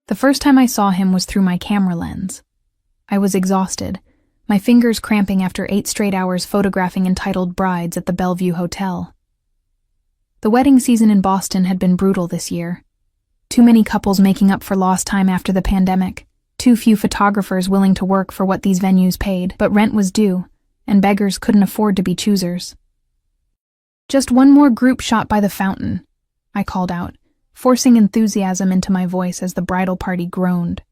The first time I saw him was through my camera lens. I was exhausted, my fingers cramping after 8 straight hours photographing entitled brides at the Bellevue Hotel. The wedding season in Boston had been brutal this year. Too many couples making up for lost time after the pandemic, too few photographers willing to work for what these venues paid, but rent was due, and beggars couldn't afford to be choosers. "Just one more group shot by the fountain," I called out, forcing enthusiasm into my voice as the bridal party groaned.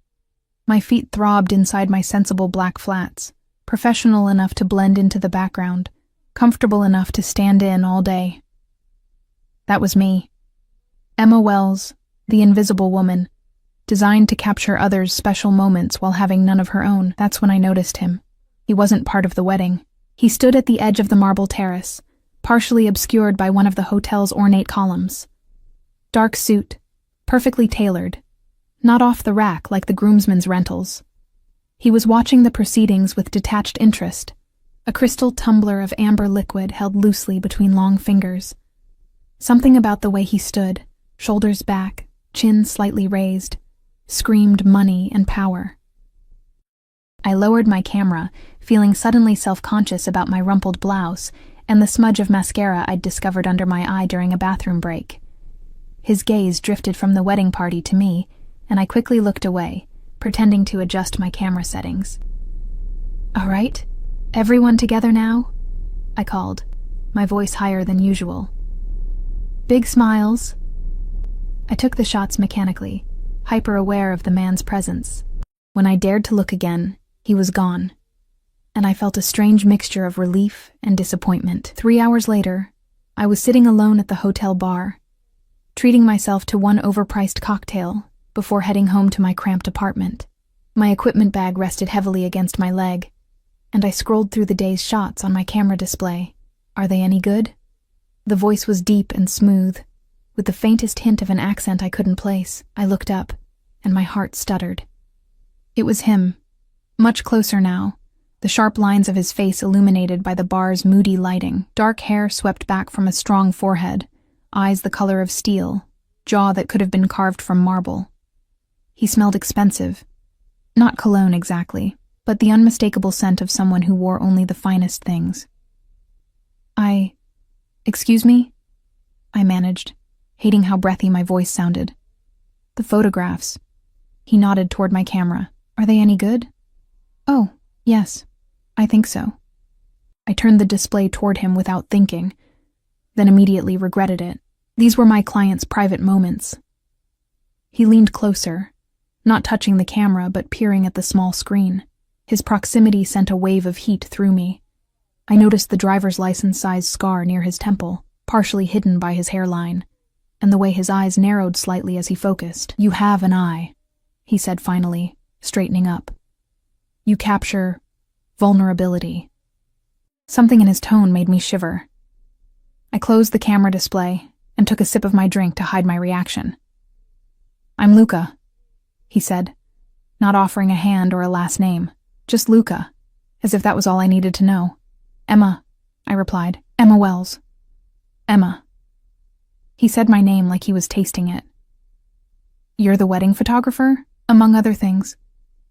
My feet throbbed inside my sensible black flats, professional enough to blend into the background, comfortable enough to stand in all day. That was me. Emma Wells, the invisible woman, designed to capture others' special moments while having none of her own. That's when I noticed him. He wasn't part of the wedding. He stood at the edge of the marble terrace, partially obscured by one of the hotel's ornate columns. Dark suit, perfectly tailored, not off the rack like the groomsmen's rentals. He was watching the proceedings with detached interest, a crystal tumbler of amber liquid held loosely between long fingers. Something about the way he stood, shoulders back, chin slightly raised, screamed money and power. I lowered my camera, feeling suddenly self-conscious about my rumpled blouse and the smudge of mascara I'd discovered under my eye during a bathroom break. His gaze drifted from the wedding party to me, and I quickly looked away, pretending to adjust my camera settings. "All right, everyone together now?" I called, my voice higher than usual. "Big smiles." I took the shots mechanically, hyper-aware of the man's presence. When I dared to look again, he was gone, and I felt a strange mixture of relief and disappointment. 3 hours later, I was sitting alone at the hotel bar, treating myself to one overpriced cocktail before heading home to my cramped apartment. My equipment bag rested heavily against my leg, and I scrolled through the day's shots on my camera display. Are they any good? The voice was deep and smooth, with the faintest hint of an accent I couldn't place. I looked up, and my heart stuttered. It was him, much closer now, the sharp lines of his face illuminated by the bar's moody lighting, dark hair swept back from a strong forehead, eyes the color of steel, jaw that could have been carved from marble. He smelled expensive. Not cologne exactly, but the unmistakable scent of someone who wore only the finest things. Excuse me?" I managed, hating how breathy my voice sounded. "The photographs." He nodded toward my camera. "Are they any good?" "Oh, yes, I think so." I turned the display toward him without thinking, then immediately regretted it. These were my client's private moments. He leaned closer, not touching the camera but peering at the small screen. His proximity sent a wave of heat through me. I noticed the driver's license-sized scar near his temple, partially hidden by his hairline, and the way his eyes narrowed slightly as he focused. "You have an eye," he said finally, straightening up. "You capture vulnerability." Something in his tone made me shiver. I closed the camera display and took a sip of my drink to hide my reaction. "I'm Luca," he said, not offering a hand or a last name, just Luca, as if that was all I needed to know. "Emma," I replied. "Emma Wells." "Emma." He said my name like he was tasting it. "You're the wedding photographer?" "Among other things."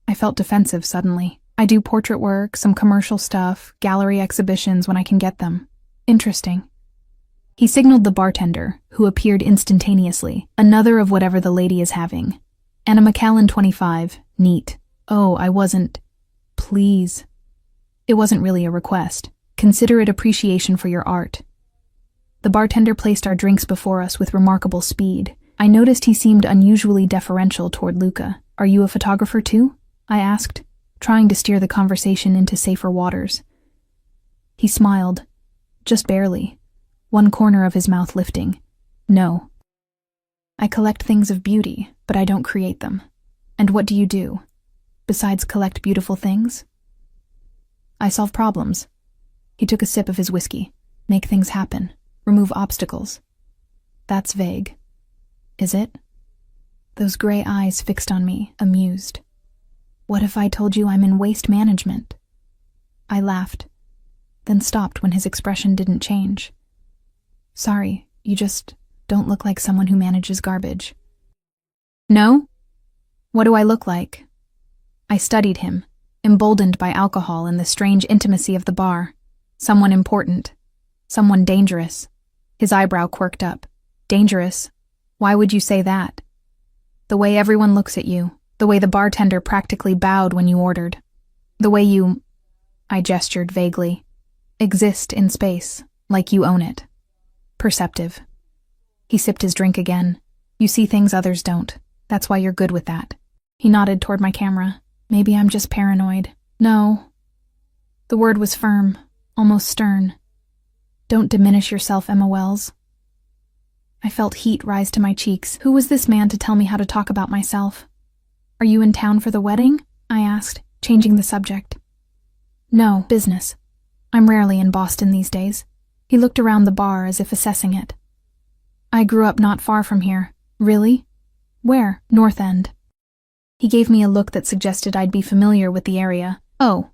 I felt defensive suddenly. "I do portrait work, some commercial stuff, gallery exhibitions when I can get them." "Interesting." He signaled the bartender, who appeared instantaneously. "Another of whatever the lady is having. Anna McAllen, 25, neat." "Oh, I wasn't. Please." It wasn't really a request. Consider it appreciation for your art. The bartender placed our drinks before us with remarkable speed. I noticed he seemed unusually deferential toward Luca. "Are you a photographer too?" I asked, trying to steer the conversation into safer waters. He smiled, just barely, one corner of his mouth lifting. "No. I collect things of beauty, but I don't create them. And what do you do, besides collect beautiful things?" "I solve problems." He took a sip of his whiskey. "Make things happen. Remove obstacles." "That's vague." "Is it?" Those gray eyes fixed on me, amused. "What if I told you I'm in waste management?" I laughed, then stopped when his expression didn't change. "Sorry, you just don't look like someone who manages garbage." "No?" What do I look like? I studied him, emboldened by alcohol and the strange intimacy of the bar. Someone important. Someone dangerous. His eyebrow quirked up. Dangerous? Why would you say that? The way everyone looks at you. The way the bartender practically bowed when you ordered. The way you, I gestured vaguely, exist in space, like you own it. Perceptive. He sipped his drink again. You see things others don't. That's why you're good with that. He nodded toward my camera. Maybe I'm just paranoid. No. The word was firm, almost stern. Don't diminish yourself, Emma Wells. I felt heat rise to my cheeks. Who was this man to tell me how to talk about myself? Are you in town for the wedding? I asked, changing the subject. No, business. I'm rarely in Boston these days. He looked around the bar as if assessing it. I grew up not far from here. Really? Where? North End. He gave me a look that suggested I'd be familiar with the area. Oh.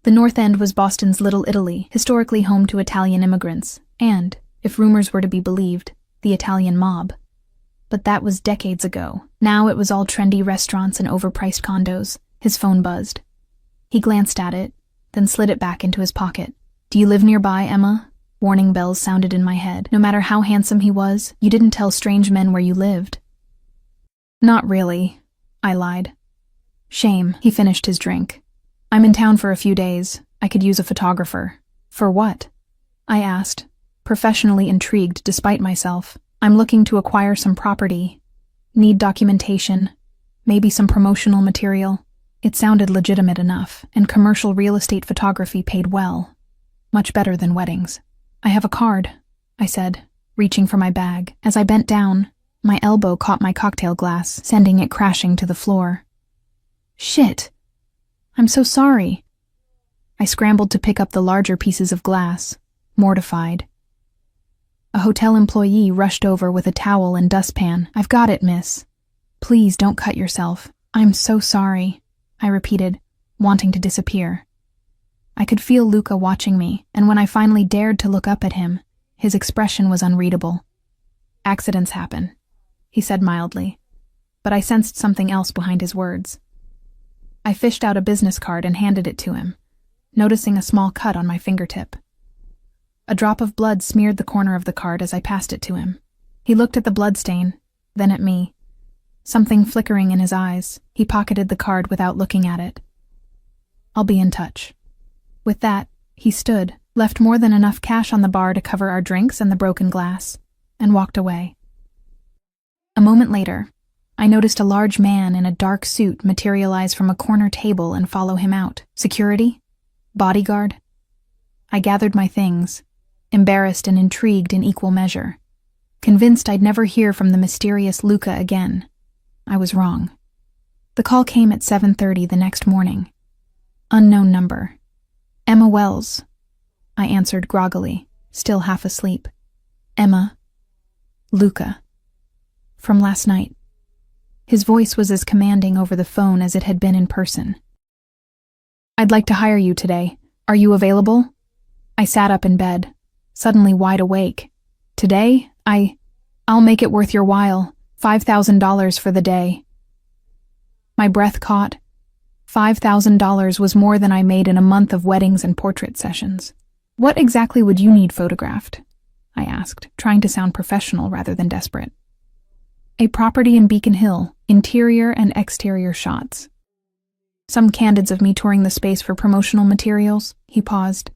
The North End was Boston's Little Italy, historically home to Italian immigrants, and, if rumors were to be believed, the Italian mob. But that was decades ago. Now it was all trendy restaurants and overpriced condos. His phone buzzed. He glanced at it, then slid it back into his pocket. Do you live nearby, Emma? Warning bells sounded in my head. No matter how handsome he was, you didn't tell strange men where you lived. Not really, I lied. Shame. He finished his drink. I'm in town for a few days. I could use a photographer. For what? I asked, professionally intrigued despite myself. I'm looking to acquire some property. Need documentation. Maybe some promotional material. It sounded legitimate enough, and commercial real estate photography paid well. Much better than weddings. I have a card, I said, reaching for my bag. As I bent down, my elbow caught my cocktail glass, sending it crashing to the floor. Shit. I'm so sorry. I scrambled to pick up the larger pieces of glass, mortified. A hotel employee rushed over with a towel and dustpan. I've got it, miss. Please don't cut yourself. I'm so sorry, I repeated, wanting to disappear. I could feel Luca watching me, and when I finally dared to look up at him, his expression was unreadable. Accidents happen, he said mildly, but I sensed something else behind his words. I fished out a business card and handed it to him, noticing a small cut on my fingertip. A drop of blood smeared the corner of the card as I passed it to him. He looked at the bloodstain, then at me. Something flickering in his eyes, he pocketed the card without looking at it. I'll be in touch. With that, he stood, left more than enough cash on the bar to cover our drinks and the broken glass, and walked away. A moment later, I noticed a large man in a dark suit materialize from a corner table and follow him out. Security? Bodyguard? I gathered my things, embarrassed and intrigued in equal measure. Convinced I'd never hear from the mysterious Luca again. I was wrong. The call came at 7:30 the next morning. Unknown number. Emma Wells. I answered groggily, still half asleep. Emma. Luca. From last night. His voice was as commanding over the phone as it had been in person. I'd like to hire you today. Are you available? I sat up in bed, suddenly wide awake. Today, I'll make it worth your while. $5,000 for the day. My breath caught. $5,000 was more than I made in a month of weddings and portrait sessions. What exactly would you need photographed? I asked, trying to sound professional rather than desperate. A property in Beacon Hill, interior and exterior shots. Some candids of me touring the space for promotional materials. He paused.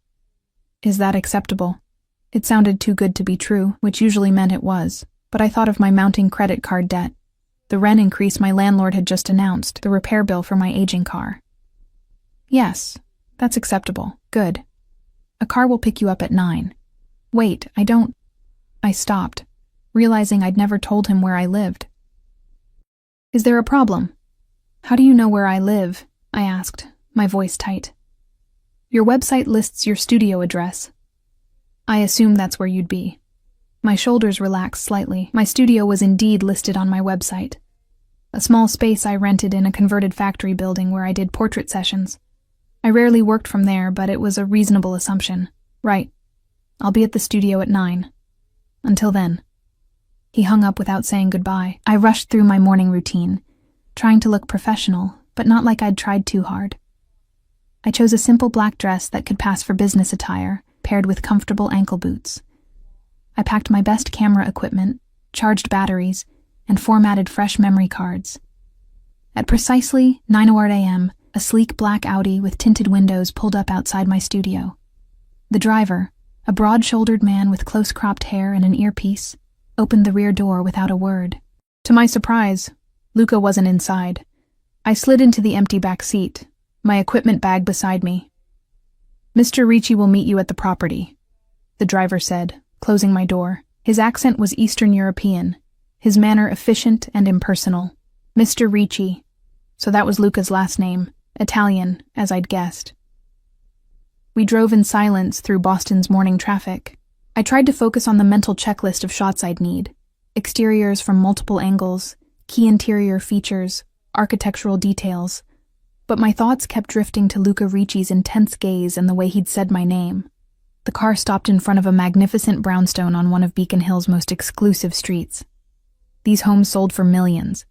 Is that acceptable? It sounded too good to be true, which usually meant it was, but I thought of my mounting credit card debt, the rent increase my landlord had just announced, the repair bill for my aging car. Yes, that's acceptable. Good. A car will pick you up at 9. Wait, I stopped, realizing I'd never told him where I lived. Is there a problem? How do you know where I live? I asked, my voice tight. Your website lists your studio address. I assume that's where you'd be. My shoulders relaxed slightly. My studio was indeed listed on my website. A small space I rented in a converted factory building where I did portrait sessions. I rarely worked from there, but it was a reasonable assumption. Right. I'll be at the studio at 9. Until then. He hung up without saying goodbye. I rushed through my morning routine, trying to look professional, but not like I'd tried too hard. I chose a simple black dress that could pass for business attire, paired with comfortable ankle boots. I packed my best camera equipment, charged batteries, and formatted fresh memory cards. At precisely 9:00 a.m., a sleek black Audi with tinted windows pulled up outside my studio. The driver, a broad-shouldered man with close-cropped hair and an earpiece, opened the rear door without a word. To my surprise, Luca wasn't inside. I slid into the empty back seat, my equipment bag beside me. "Mr. Ricci will meet you at the property," the driver said, closing my door. His accent was Eastern European, his manner efficient and impersonal. Mr. Ricci. So that was Luca's last name, Italian, as I'd guessed. We drove in silence through Boston's morning traffic. I tried to focus on the mental checklist of shots I'd need. Exteriors from multiple angles, key interior features, architectural details. But my thoughts kept drifting to Luca Ricci's intense gaze and the way he'd said my name. The car stopped in front of a magnificent brownstone on one of Beacon Hill's most exclusive streets. These homes sold for millions,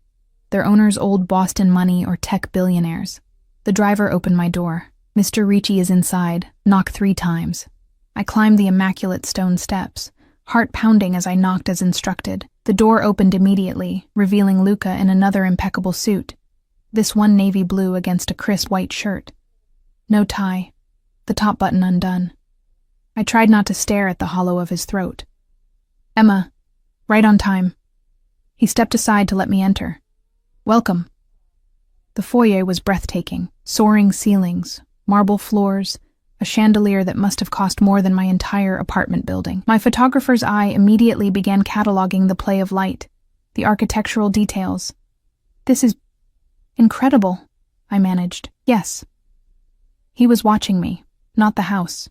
their owners old Boston money or tech billionaires. The driver opened my door. "Mr. Ricci is inside. Knock 3 times. I climbed the immaculate stone steps, heart pounding as I knocked as instructed. The door opened immediately, revealing Luca in another impeccable suit. This one navy blue against a crisp white shirt. No tie, the top button undone. I tried not to stare at the hollow of his throat. "Emma, right on time." He stepped aside to let me enter. "Welcome." The foyer was breathtaking. Soaring ceilings, marble floors, a chandelier that must have cost more than my entire apartment building. My photographer's eye immediately began cataloging the play of light, the architectural details. "This is incredible," I managed. "Yes." He was watching me, not the house.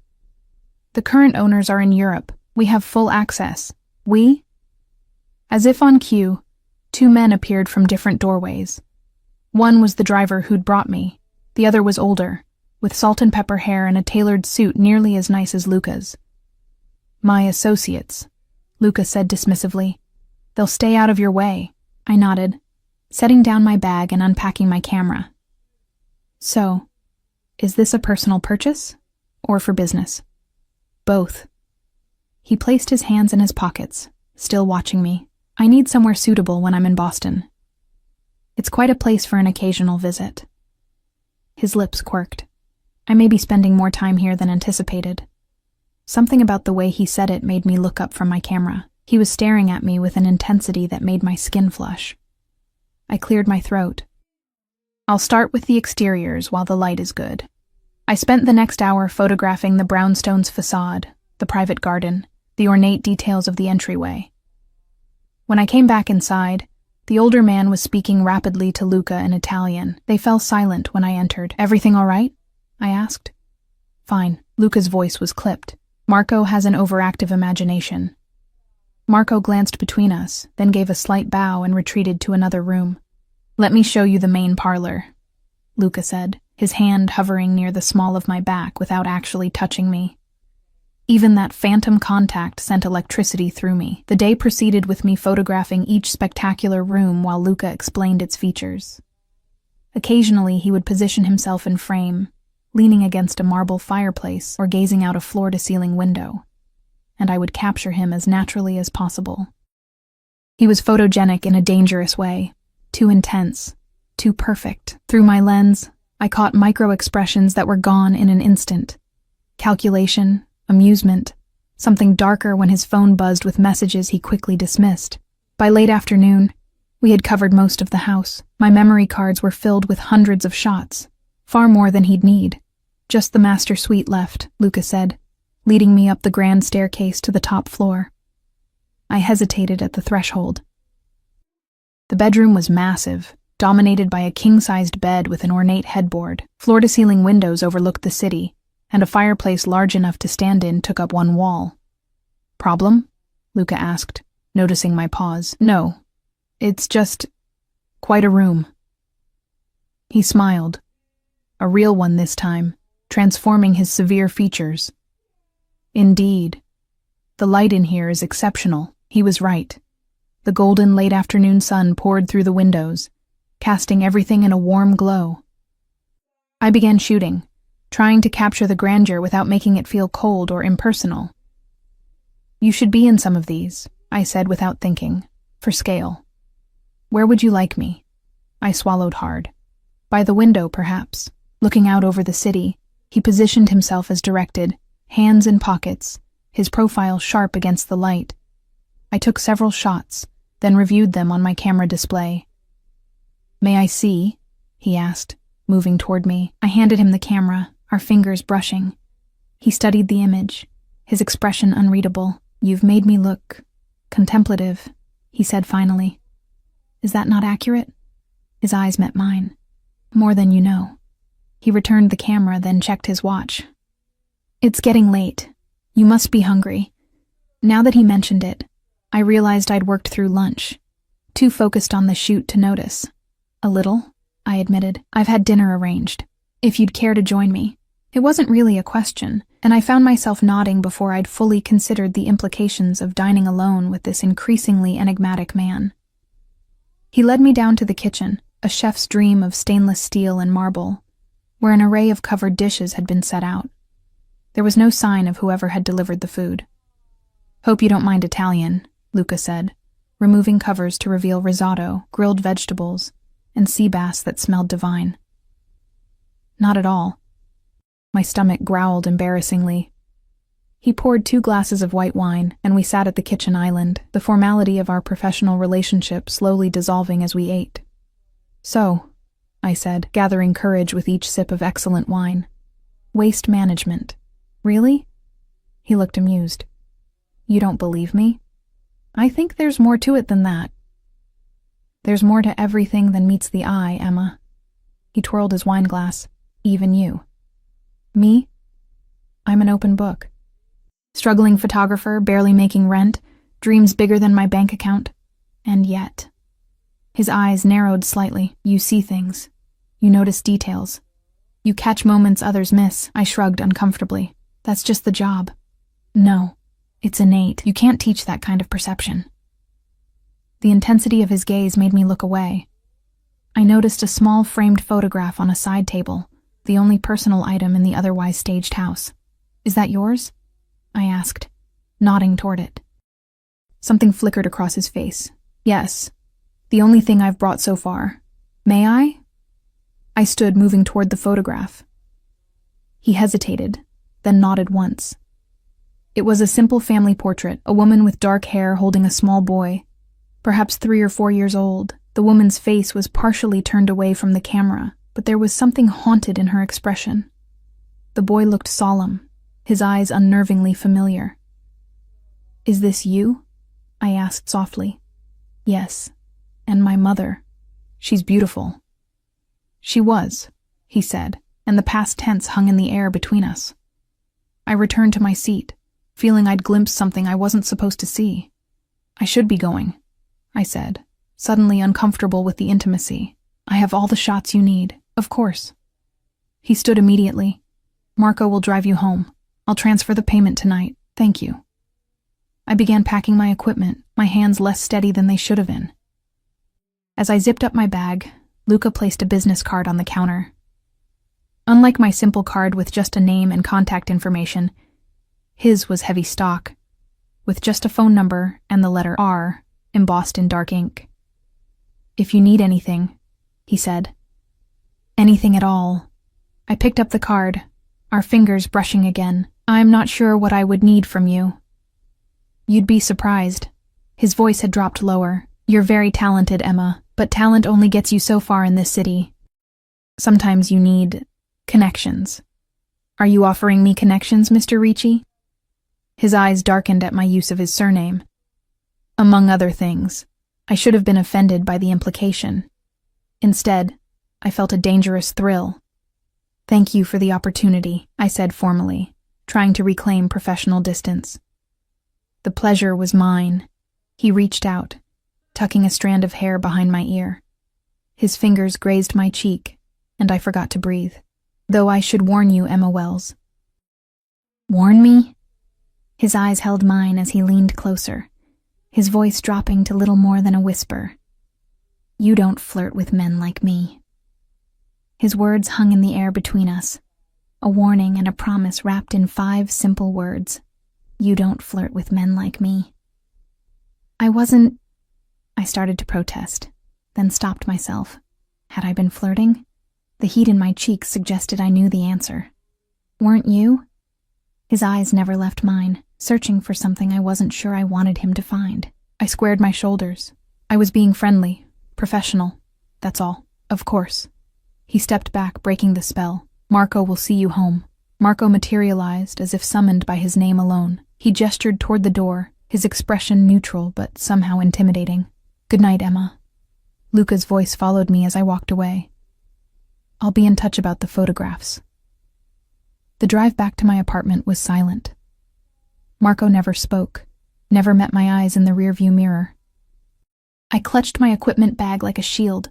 "The current owners are in Europe. We have full access." "We?" As if on cue, 2 men appeared from different doorways. One was the driver who'd brought me. The other was older, with salt and pepper hair and a tailored suit nearly as nice as Luca's. "My associates," Luca said dismissively. "They'll stay out of your way." I nodded, setting down my bag and unpacking my camera. "So, is this a personal purchase, or for business?" "Both." He placed his hands in his pockets, still watching me. "I need somewhere suitable when I'm in Boston. It's quite a place for an occasional visit." His lips quirked. "I may be spending more time here than anticipated." Something about the way he said it made me look up from my camera. He was staring at me with an intensity that made my skin flush. I cleared my throat. "I'll start with the exteriors while the light is good." I spent the next hour photographing the brownstone's facade, the private garden, the ornate details of the entryway. When I came back inside, the older man was speaking rapidly to Luca in Italian. They fell silent when I entered. "Everything all right?" I asked. "Fine." Luca's voice was clipped. "Marco has an overactive imagination." Marco glanced between us, then gave a slight bow and retreated to another room. "Let me show you the main parlor," Luca said, his hand hovering near the small of my back without actually touching me. Even that phantom contact sent electricity through me. The day proceeded with me photographing each spectacular room while Luca explained its features. Occasionally he would position himself in frame, leaning against a marble fireplace or gazing out a floor-to-ceiling window, and I would capture him as naturally as possible. He was photogenic in a dangerous way, too intense, too perfect. Through my lens, I caught micro-expressions that were gone in an instant. Calculation, amusement, something darker when his phone buzzed with messages he quickly dismissed. By late afternoon, we had covered most of the house. My memory cards were filled with hundreds of shots, far more than he'd need. "Just the master suite left," Luca said, leading me up the grand staircase to the top floor. I hesitated at the threshold. The bedroom was massive, dominated by a king-sized bed with an ornate headboard. Floor-to-ceiling windows overlooked the city, and a fireplace large enough to stand in took up one wall. "Problem?" Luca asked, noticing my pause. "No, it's just quite a room." He smiled, a real one this time, transforming his severe features. "Indeed. The light in here is exceptional." He was right. The golden late-afternoon sun poured through the windows, casting everything in a warm glow. I began shooting, trying to capture the grandeur without making it feel cold or impersonal. "You should be in some of these," I said without thinking, "for scale." "Where would you like me?" I swallowed hard. "By the window, perhaps." Looking out over the city, he positioned himself as directed, hands in pockets, his profile sharp against the light. I took several shots, then reviewed them on my camera display. "May I see?" he asked, moving toward me. I handed him the camera, our fingers brushing. He studied the image, his expression unreadable. "You've made me look contemplative," he said finally. "Is that not accurate?" His eyes met mine. "More than you know." He returned the camera, then checked his watch. "It's getting late. You must be hungry." Now that he mentioned it, I realized I'd worked through lunch, too focused on the shoot to notice. "A little," I admitted. "I've had dinner arranged. If you'd care to join me." It wasn't really a question, and I found myself nodding before I'd fully considered the implications of dining alone with this increasingly enigmatic man. He led me down to the kitchen, a chef's dream of stainless steel and marble, where an array of covered dishes had been set out. There was no sign of whoever had delivered the food. "Hope you don't mind Italian," Luca said, removing covers to reveal risotto, grilled vegetables, and sea bass that smelled divine. "Not at all." My stomach growled embarrassingly. He poured 2 glasses of white wine, and we sat at the kitchen island, the formality of our professional relationship slowly dissolving as we ate. "So," I said, gathering courage with each sip of excellent wine. "Waste management. Really?" He looked amused. "You don't believe me?" "I think there's more to it than that." "There's more to everything than meets the eye, Emma." He twirled his wine glass. "Even you." "Me? I'm an open book. Struggling photographer, barely making rent, dreams bigger than my bank account. And yet..." His eyes narrowed slightly. "You see things. You notice details. You catch moments others miss." I shrugged uncomfortably. "That's just the job." "No, it's innate. You can't teach that kind of perception." The intensity of his gaze made me look away. I noticed a small framed photograph on a side table, the only personal item in the otherwise staged house. "Is that yours?" I asked, nodding toward it. Something flickered across his face. "Yes. The only thing I've brought so far. May I?" I stood, moving toward the photograph. He hesitated, then nodded once. It was a simple family portrait, a woman with dark hair holding a small boy, perhaps 3 or 4 years old. The woman's face was partially turned away from the camera, but there was something haunted in her expression. The boy looked solemn, his eyes unnervingly familiar. "Is this you?" I asked softly. "Yes, and my mother. She's beautiful." "She was," he said, and the past tense hung in the air between us. I returned to my seat, feeling I'd glimpsed something I wasn't supposed to see. "I should be going," I said, suddenly uncomfortable with the intimacy. "I have all the shots you need, of course." He stood immediately. "Marco will drive you home. I'll transfer the payment tonight. Thank you." I began packing my equipment, my hands less steady than they should have been. As I zipped up my bag, Luca placed a business card on the counter. Unlike my simple card with just a name and contact information, his was heavy stock, with just a phone number and the letter R embossed in dark ink. "If you need anything," he said. "Anything at all." I picked up the card, our fingers brushing again. "I'm not sure what I would need from you." "You'd be surprised." His voice had dropped lower. "You're very talented, Emma, but talent only gets you so far in this city. Sometimes you need connections." "Are you offering me connections, Mr. Ricci?" His eyes darkened at my use of his surname. "Among other things." I should have been offended by the implication. Instead, I felt a dangerous thrill. "Thank you for the opportunity," I said formally, trying to reclaim professional distance. The pleasure was mine. He reached out, tucking a strand of hair behind my ear. His fingers grazed my cheek, and I forgot to breathe. "Though I should warn you, Emma Wells." "Warn me?" His eyes held mine as he leaned closer, his voice dropping to little more than a whisper. You don't flirt with men like me." His words hung in the air between us, a warning and a promise wrapped in 5 simple words. You don't flirt with men like me. I started to protest, then stopped myself. Had I been flirting? The heat in my cheeks suggested I knew the answer. Weren't you? His eyes never left mine, searching for something I wasn't sure I wanted him to find. I squared my shoulders. I was being friendly, professional, that's all. Of course. He stepped back, breaking the spell. Marco will see you home. Marco materialized as if summoned by his name alone. He gestured toward the door, his expression neutral but somehow intimidating. Good night, Emma. Luca's voice followed me as I walked away. I'll be in touch about the photographs. The drive back to my apartment was silent. Marco never spoke, never met my eyes in the rearview mirror. I clutched my equipment bag like a shield,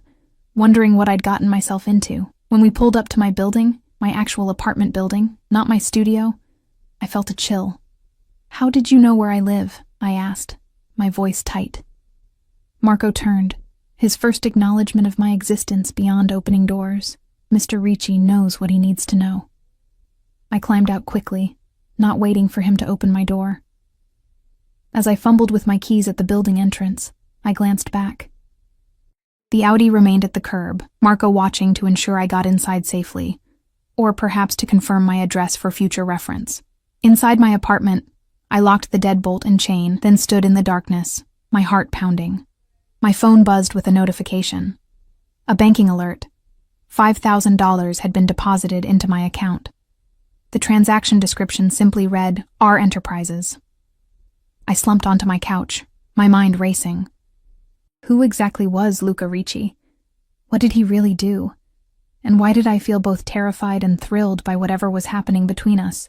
wondering what I'd gotten myself into. When we pulled up to my building, my actual apartment building, not my studio, I felt a chill. How did you know where I live? I asked, my voice tight. Marco turned, his first acknowledgement of my existence beyond opening doors. Mr. Ricci knows what he needs to know. I climbed out quickly, not waiting for him to open my door. As I fumbled with my keys at the building entrance, I glanced back. The Audi remained at the curb, Marco watching to ensure I got inside safely, or perhaps to confirm my address for future reference. Inside my apartment, I locked the deadbolt and chain, then stood in the darkness, my heart pounding. My phone buzzed with a notification. A banking alert. $5,000 had been deposited into my account. The transaction description simply read, R Enterprises. I slumped onto my couch, my mind racing. Who exactly was Luca Ricci? What did he really do? And why did I feel both terrified and thrilled by whatever was happening between us?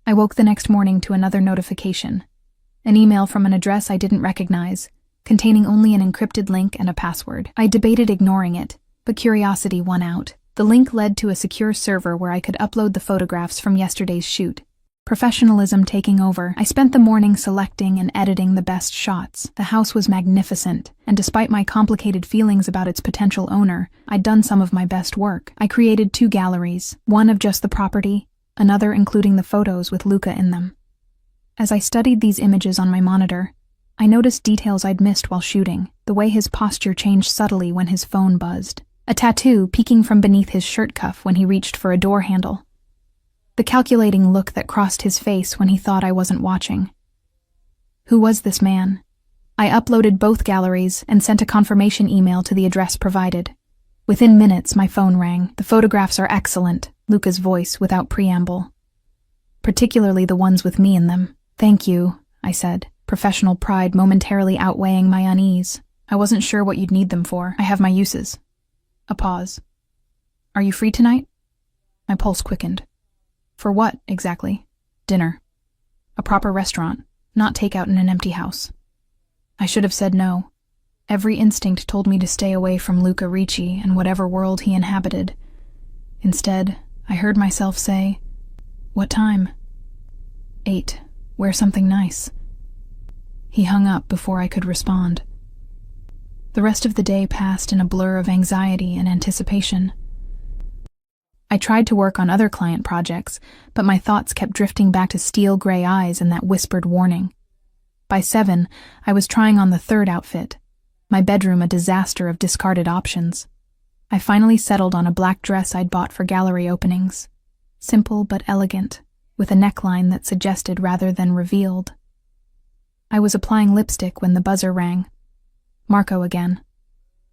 I woke the next morning to another notification. An email from an address I didn't recognize, containing only an encrypted link and a password. I debated ignoring it, but curiosity won out. The link led to a secure server where I could upload the photographs from yesterday's shoot. Professionalism taking over, I spent the morning selecting and editing the best shots. The house was magnificent, and despite my complicated feelings about its potential owner, I'd done some of my best work. I created 2 galleries, one of just the property, another including the photos with Luca in them. As I studied these images on my monitor, I noticed details I'd missed while shooting, the way his posture changed subtly when his phone buzzed, a tattoo peeking from beneath his shirt cuff when he reached for a door handle, the calculating look that crossed his face when he thought I wasn't watching. Who was this man? I uploaded both galleries and sent a confirmation email to the address provided. Within minutes, my phone rang. The photographs are excellent, Luca's voice without preamble. Particularly the ones with me in them. Thank you, I said, professional pride momentarily outweighing my unease. I wasn't sure what you'd need them for. I have my uses. A pause. Are you free tonight? My pulse quickened. For what, exactly? Dinner. A proper restaurant, not takeout in an empty house. I should have said no. Every instinct told me to stay away from Luca Ricci and whatever world he inhabited. Instead, I heard myself say, What time? 8. Wear something nice. He hung up before I could respond. The rest of the day passed in a blur of anxiety and anticipation. I tried to work on other client projects, but my thoughts kept drifting back to steel gray eyes and that whispered warning. By 7, I was trying on the 3rd outfit, my bedroom a disaster of discarded options. I finally settled on a black dress I'd bought for gallery openings. Simple but elegant, with a neckline that suggested rather than revealed. I was applying lipstick when the buzzer rang. Marco again.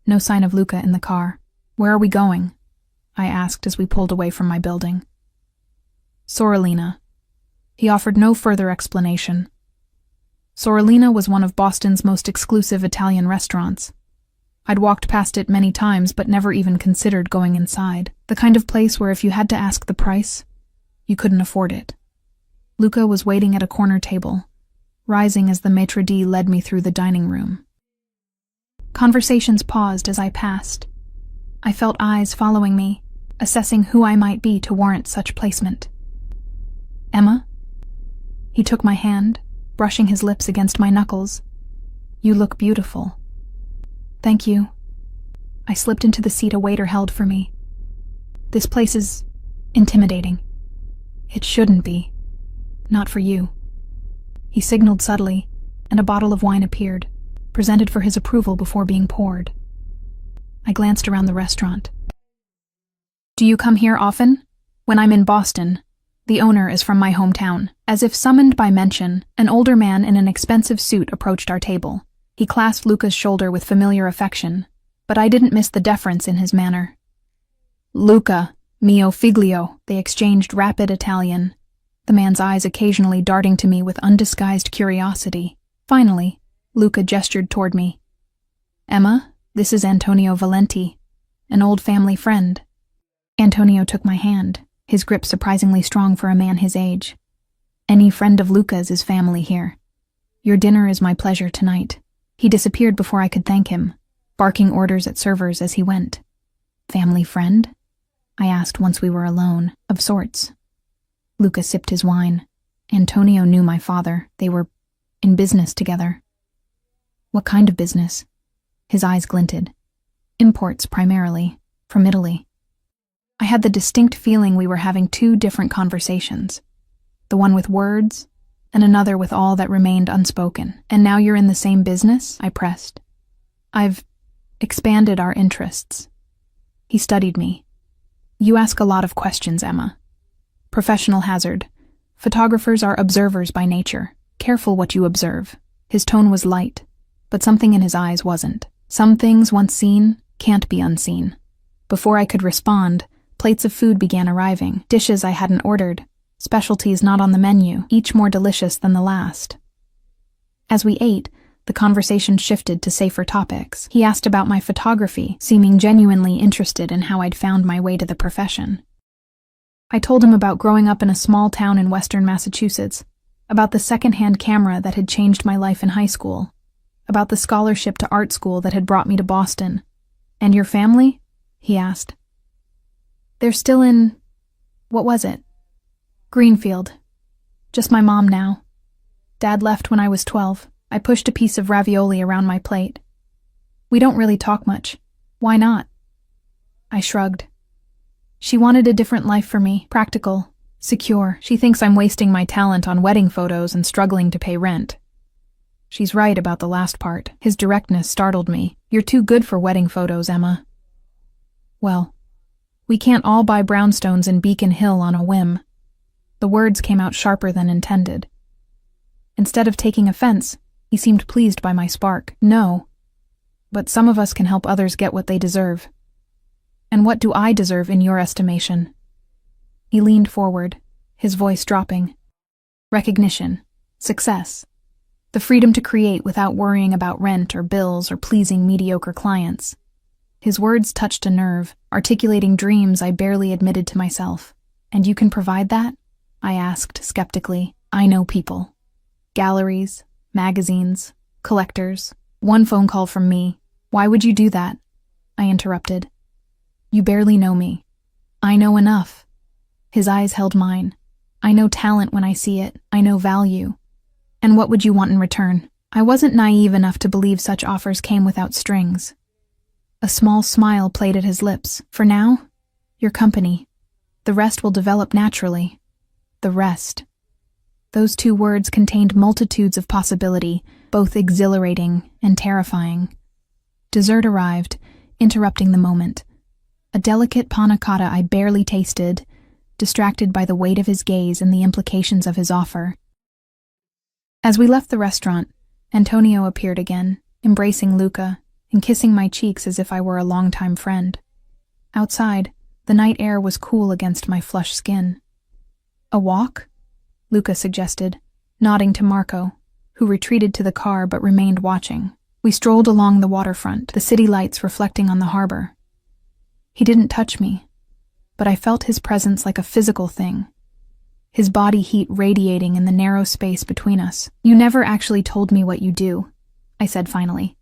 No sign of Luca in the car. Where are we going? I asked as we pulled away from my building. Sorellina. He offered no further explanation. Sorellina was one of Boston's most exclusive Italian restaurants. I'd walked past it many times but never even considered going inside. The kind of place where if you had to ask the price, you couldn't afford it. Luca was waiting at a corner table, rising as the maitre d' led me through the dining room. Conversations paused as I passed. I felt eyes following me, assessing who I might be to warrant such placement. Emma? He took my hand, brushing his lips against my knuckles. You look beautiful. Thank you. I slipped into the seat a waiter held for me. This place is intimidating. It shouldn't be. Not for you. He signaled subtly, and a bottle of wine appeared, presented for his approval before being poured. I glanced around the restaurant. Do you come here often? When I'm in Boston. The owner is from my hometown. As if summoned by mention, an older man in an expensive suit approached our table. He clasped Luca's shoulder with familiar affection, but I didn't miss the deference in his manner. Luca, mio figlio, they exchanged rapid Italian, the man's eyes occasionally darting to me with undisguised curiosity. Finally, Luca gestured toward me. Emma, this is Antonio Valenti, an old family friend. Antonio took my hand, his grip surprisingly strong for a man his age. Any friend of Luca's is family here. Your dinner is my pleasure tonight. He disappeared before I could thank him, barking orders at servers as he went. Family friend? I asked once we were alone. Of sorts. Luca sipped his wine. Antonio knew my father. They were in business together. What kind of business? His eyes glinted. Imports, primarily, from Italy. I had the distinct feeling we were having two different conversations. The one with words, and another with all that remained unspoken. And now you're in the same business? I pressed. I've expanded our interests. He studied me. You ask a lot of questions, Emma. Professional hazard. Photographers are observers by nature. Careful what you observe. His tone was light, but something in his eyes wasn't. Some things, once seen, can't be unseen. Before I could respond, plates of food began arriving, dishes I hadn't ordered, specialties not on the menu, each more delicious than the last. As we ate, the conversation shifted to safer topics. He asked about my photography, seeming genuinely interested in how I'd found my way to the profession. I told him about growing up in a small town in western Massachusetts, about the second-hand camera that had changed my life in high school, about the scholarship to art school that had brought me to Boston. And your family? He asked. They're still in... what was it? Greenfield. Just my mom now. Dad left when I was 12. I pushed a piece of ravioli around my plate. We don't really talk much. Why not? I shrugged. She wanted a different life for me, practical, secure. She thinks I'm wasting my talent on wedding photos and struggling to pay rent. She's right about the last part. His directness startled me. You're too good for wedding photos, Emma. Well, we can't all buy brownstones in Beacon Hill on a whim. The words came out sharper than intended. Instead of taking offense, he seemed pleased by my spark. No, but some of us can help others get what they deserve. And what do I deserve in your estimation? He leaned forward, his voice dropping. Recognition, success, the freedom to create without worrying about rent or bills or pleasing mediocre clients. His words touched a nerve, articulating dreams I barely admitted to myself. And you can provide that? I asked skeptically. I know people. Galleries, magazines, collectors. One phone call from me. Why would you do that? I interrupted. You barely know me. I know enough. His eyes held mine. I know talent when I see it. I know value. And what would you want in return? I wasn't naive enough to believe such offers came without strings. A small smile played at his lips. For now, your company. The rest will develop naturally. The rest. Those two words contained multitudes of possibility, both exhilarating and terrifying. Dessert arrived, interrupting the moment. A delicate panna cotta I barely tasted, distracted by the weight of his gaze and the implications of his offer. As we left the restaurant, Antonio appeared again, embracing Luca and kissing my cheeks as if I were a longtime friend. Outside, the night air was cool against my flushed skin. A walk? Luca suggested, nodding to Marco, who retreated to the car but remained watching. We strolled along the waterfront, the city lights reflecting on the harbor. He didn't touch me, but I felt his presence like a physical thing, his body heat radiating in the narrow space between us. You never actually told me what you do, I said finally.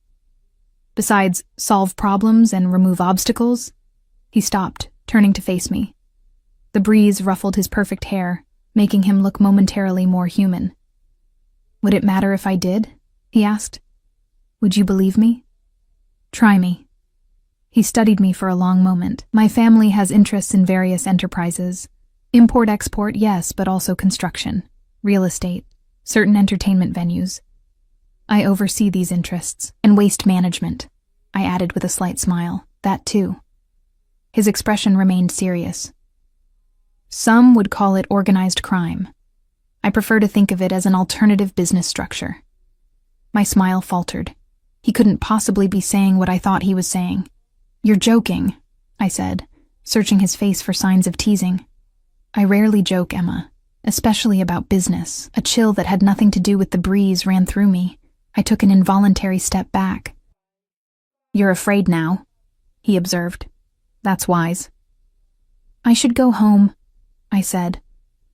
Besides solve problems and remove obstacles? He stopped, turning to face me. The breeze ruffled his perfect hair, making him look momentarily more human. Would it matter if I did? He asked. Would you believe me? Try me. He studied me for a long moment. My family has interests in various enterprises. Import-export, yes, but also construction, real estate, certain entertainment venues. I oversee these interests. And waste management, I added with a slight smile. That too. His expression remained serious. Some would call it organized crime. I prefer to think of it as an alternative business structure. My smile faltered. He couldn't possibly be saying what I thought he was saying. You're joking, I said, searching his face for signs of teasing. I rarely joke, Emma, especially about business. A chill that had nothing to do with the breeze ran through me. I took an involuntary step back. You're afraid now, he observed. That's wise. I should go home, I said,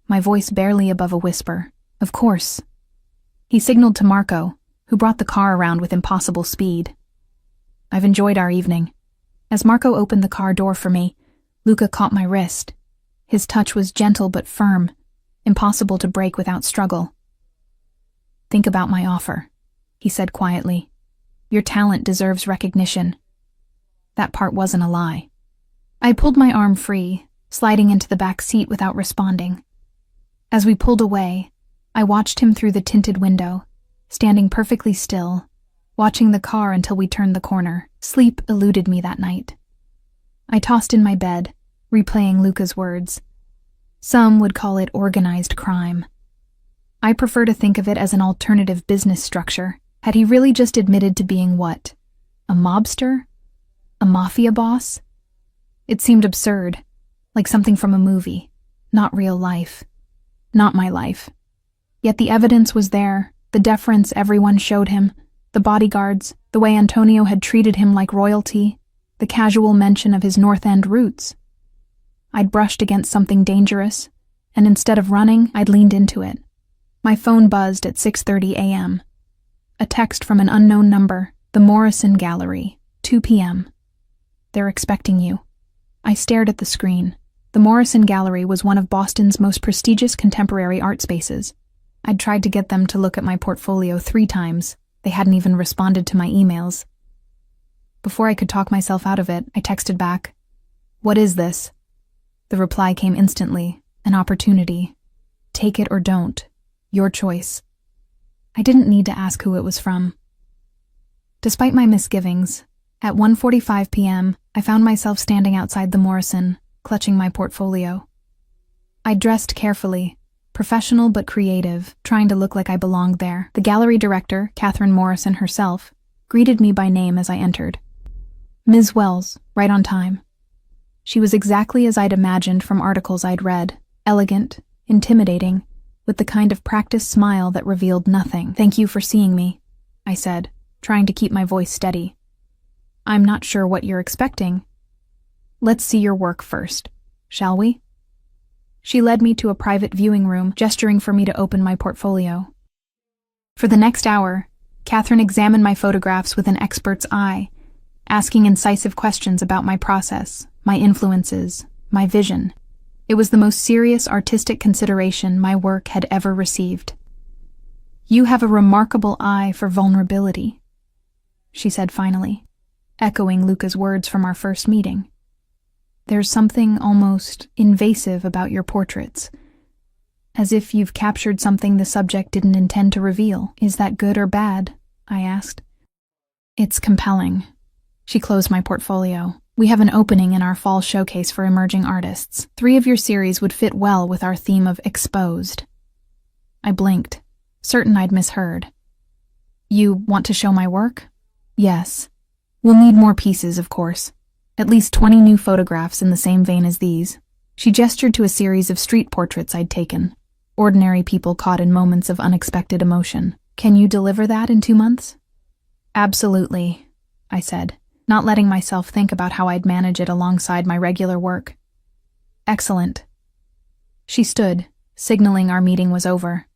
my voice barely above a whisper. Of course. He signaled to Marco, who brought the car around with impossible speed. I've enjoyed our evening. As Marco opened the car door for me, Luca caught my wrist. His touch was gentle but firm, impossible to break without struggle. Think about my offer, he said quietly. Your talent deserves recognition. That part wasn't a lie. I pulled my arm free, sliding into the back seat without responding. As we pulled away, I watched him through the tinted window, standing perfectly still, watching the car until we turned the corner. Sleep eluded me that night. I tossed in my bed, replaying Luca's words. Some would call it organized crime. I prefer to think of it as an alternative business structure. Had he really just admitted to being what? A mobster? A mafia boss? It seemed absurd, like something from a movie, not real life. Not my life. Yet the evidence was there, the deference everyone showed him, the bodyguards, the way Antonio had treated him like royalty, the casual mention of his North End roots. I'd brushed against something dangerous, and instead of running, I'd leaned into it. My phone buzzed at 6:30 a.m. A text from an unknown number, the Morrison Gallery, 2 p.m. They're expecting you. I stared at the screen. The Morrison Gallery was one of Boston's most prestigious contemporary art spaces. I'd tried to get them to look at my portfolio 3 times. They hadn't even responded to my emails. Before I could talk myself out of it, I texted back, "What is this?" The reply came instantly, an opportunity. Take it or don't. Your choice. I didn't need to ask who it was from. Despite my misgivings, at 1:45 p.m., I found myself standing outside the Morrison, clutching my portfolio. I dressed carefully, professional but creative, trying to look like I belonged there. The gallery director, Catherine Morrison herself, greeted me by name as I entered. Ms. Wells, right on time. She was exactly as I'd imagined from articles I'd read, elegant, intimidating, with the kind of practiced smile that revealed nothing. Thank you for seeing me, I said, trying to keep my voice steady. I'm not sure what you're expecting. Let's see your work first, shall we? She led me to a private viewing room, gesturing for me to open my portfolio. For the next hour, Catherine examined my photographs with an expert's eye, asking incisive questions about my process, my influences, my vision. It was the most serious artistic consideration my work had ever received. You have a remarkable eye for vulnerability, she said finally, echoing Luca's words from our first meeting. There's something almost invasive about your portraits, as if you've captured something the subject didn't intend to reveal. Is that good or bad? I asked. It's compelling. She closed my portfolio. We have an opening in our fall showcase for emerging artists. 3 of your series would fit well with our theme of exposed. I blinked, certain I'd misheard. You want to show my work? Yes. We'll need more pieces, of course. At least 20 new photographs in the same vein as these. She gestured to a series of street portraits I'd taken. Ordinary people caught in moments of unexpected emotion. Can you deliver that in 2 months? Absolutely, I said, not letting myself think about how I'd manage it alongside my regular work. Excellent. She stood, signaling our meeting was over.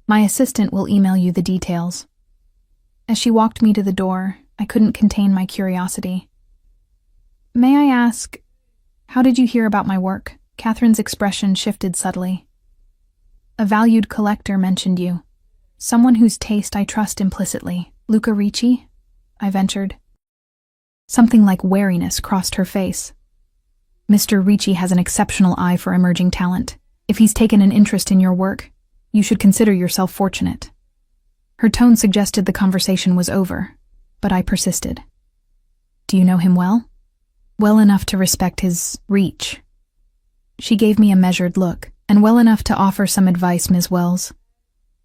My assistant will email you the details. As she walked me to the door, I couldn't contain my curiosity. May I ask, how did you hear about my work? Catherine's expression shifted subtly. A valued collector mentioned you. Someone whose taste I trust implicitly. Luca Ricci? I ventured. Something like wariness crossed her face. Mr. Ricci has an exceptional eye for emerging talent. If he's taken an interest in your work, you should consider yourself fortunate. Her tone suggested the conversation was over, but I persisted. Do you know him well? Well enough to respect his reach. She gave me a measured look, and well enough to offer some advice, Ms. Wells.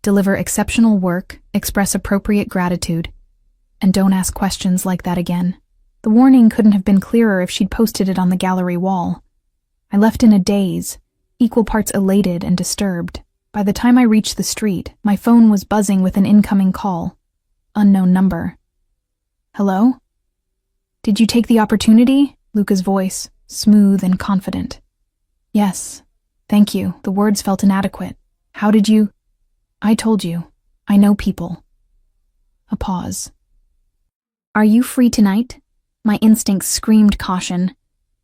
Deliver exceptional work, express appropriate gratitude, and don't ask questions like that again. The warning couldn't have been clearer if she'd posted it on the gallery wall. I left in a daze, equal parts elated and disturbed. By the time I reached the street, my phone was buzzing with an incoming call. Unknown number. Hello? Did you take the opportunity? Luca's voice, smooth and confident. Yes, thank you. The words felt inadequate. How did you? I told you. I know people. A pause. Are you free tonight? My instincts screamed caution,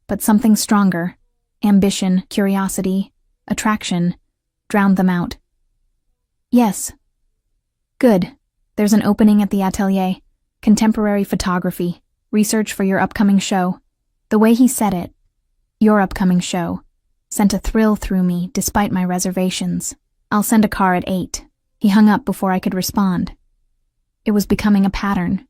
but something stronger, ambition, curiosity, attraction, drowned them out. Yes. Good. There's an opening at the atelier. Contemporary photography. Research for your upcoming show. The way he said it, your upcoming show, sent a thrill through me despite my reservations. I'll send a car at 8. He hung up before I could respond. It was becoming a pattern.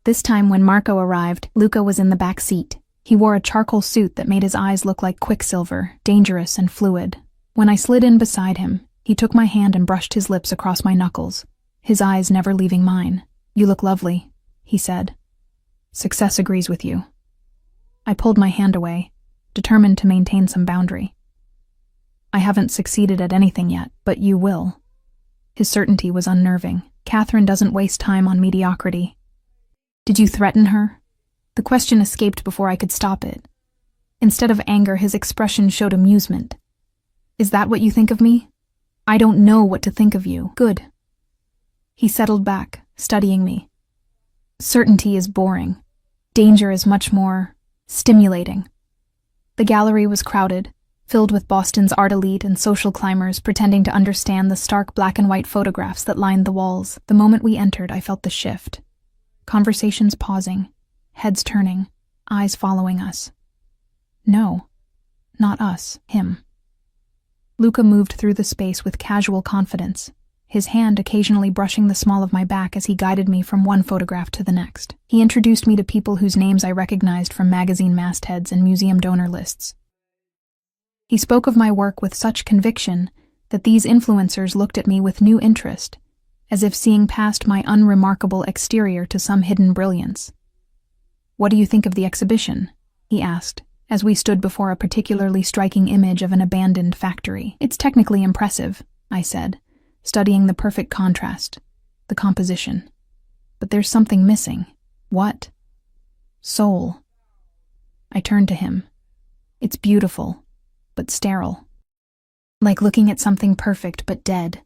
This time when Marco arrived, Luca was in the back seat. He wore a charcoal suit that made his eyes look like quicksilver, dangerous and fluid. When I slid in beside him, he took my hand and brushed his lips across my knuckles, his eyes never leaving mine. You look lovely, he said. Success agrees with you. I pulled my hand away, determined to maintain some boundary. I haven't succeeded at anything yet, but you will. His certainty was unnerving. Catherine doesn't waste time on mediocrity. Did you threaten her? The question escaped before I could stop it. Instead of anger, his expression showed amusement. Is that what you think of me? I don't know what to think of you. Good. He settled back, studying me. Certainty is boring. Danger is much more stimulating. The gallery was crowded, filled with Boston's art elite and social climbers pretending to understand the stark black and white photographs that lined the walls. The moment we entered, I felt the shift. Conversations pausing, heads turning, eyes following us. No, not us, him. Luca moved through the space with casual confidence, his hand occasionally brushing the small of my back as he guided me from one photograph to the next. He introduced me to people whose names I recognized from magazine mastheads and museum donor lists. He spoke of my work with such conviction that these influencers looked at me with new interest, as if seeing past my unremarkable exterior to some hidden brilliance. What do you think of the exhibition? He asked, as we stood before a particularly striking image of an abandoned factory. It's technically impressive, I said, studying the perfect contrast, the composition. But there's something missing. What? Soul. I turned to him. It's beautiful, but sterile. Like looking at something perfect but dead.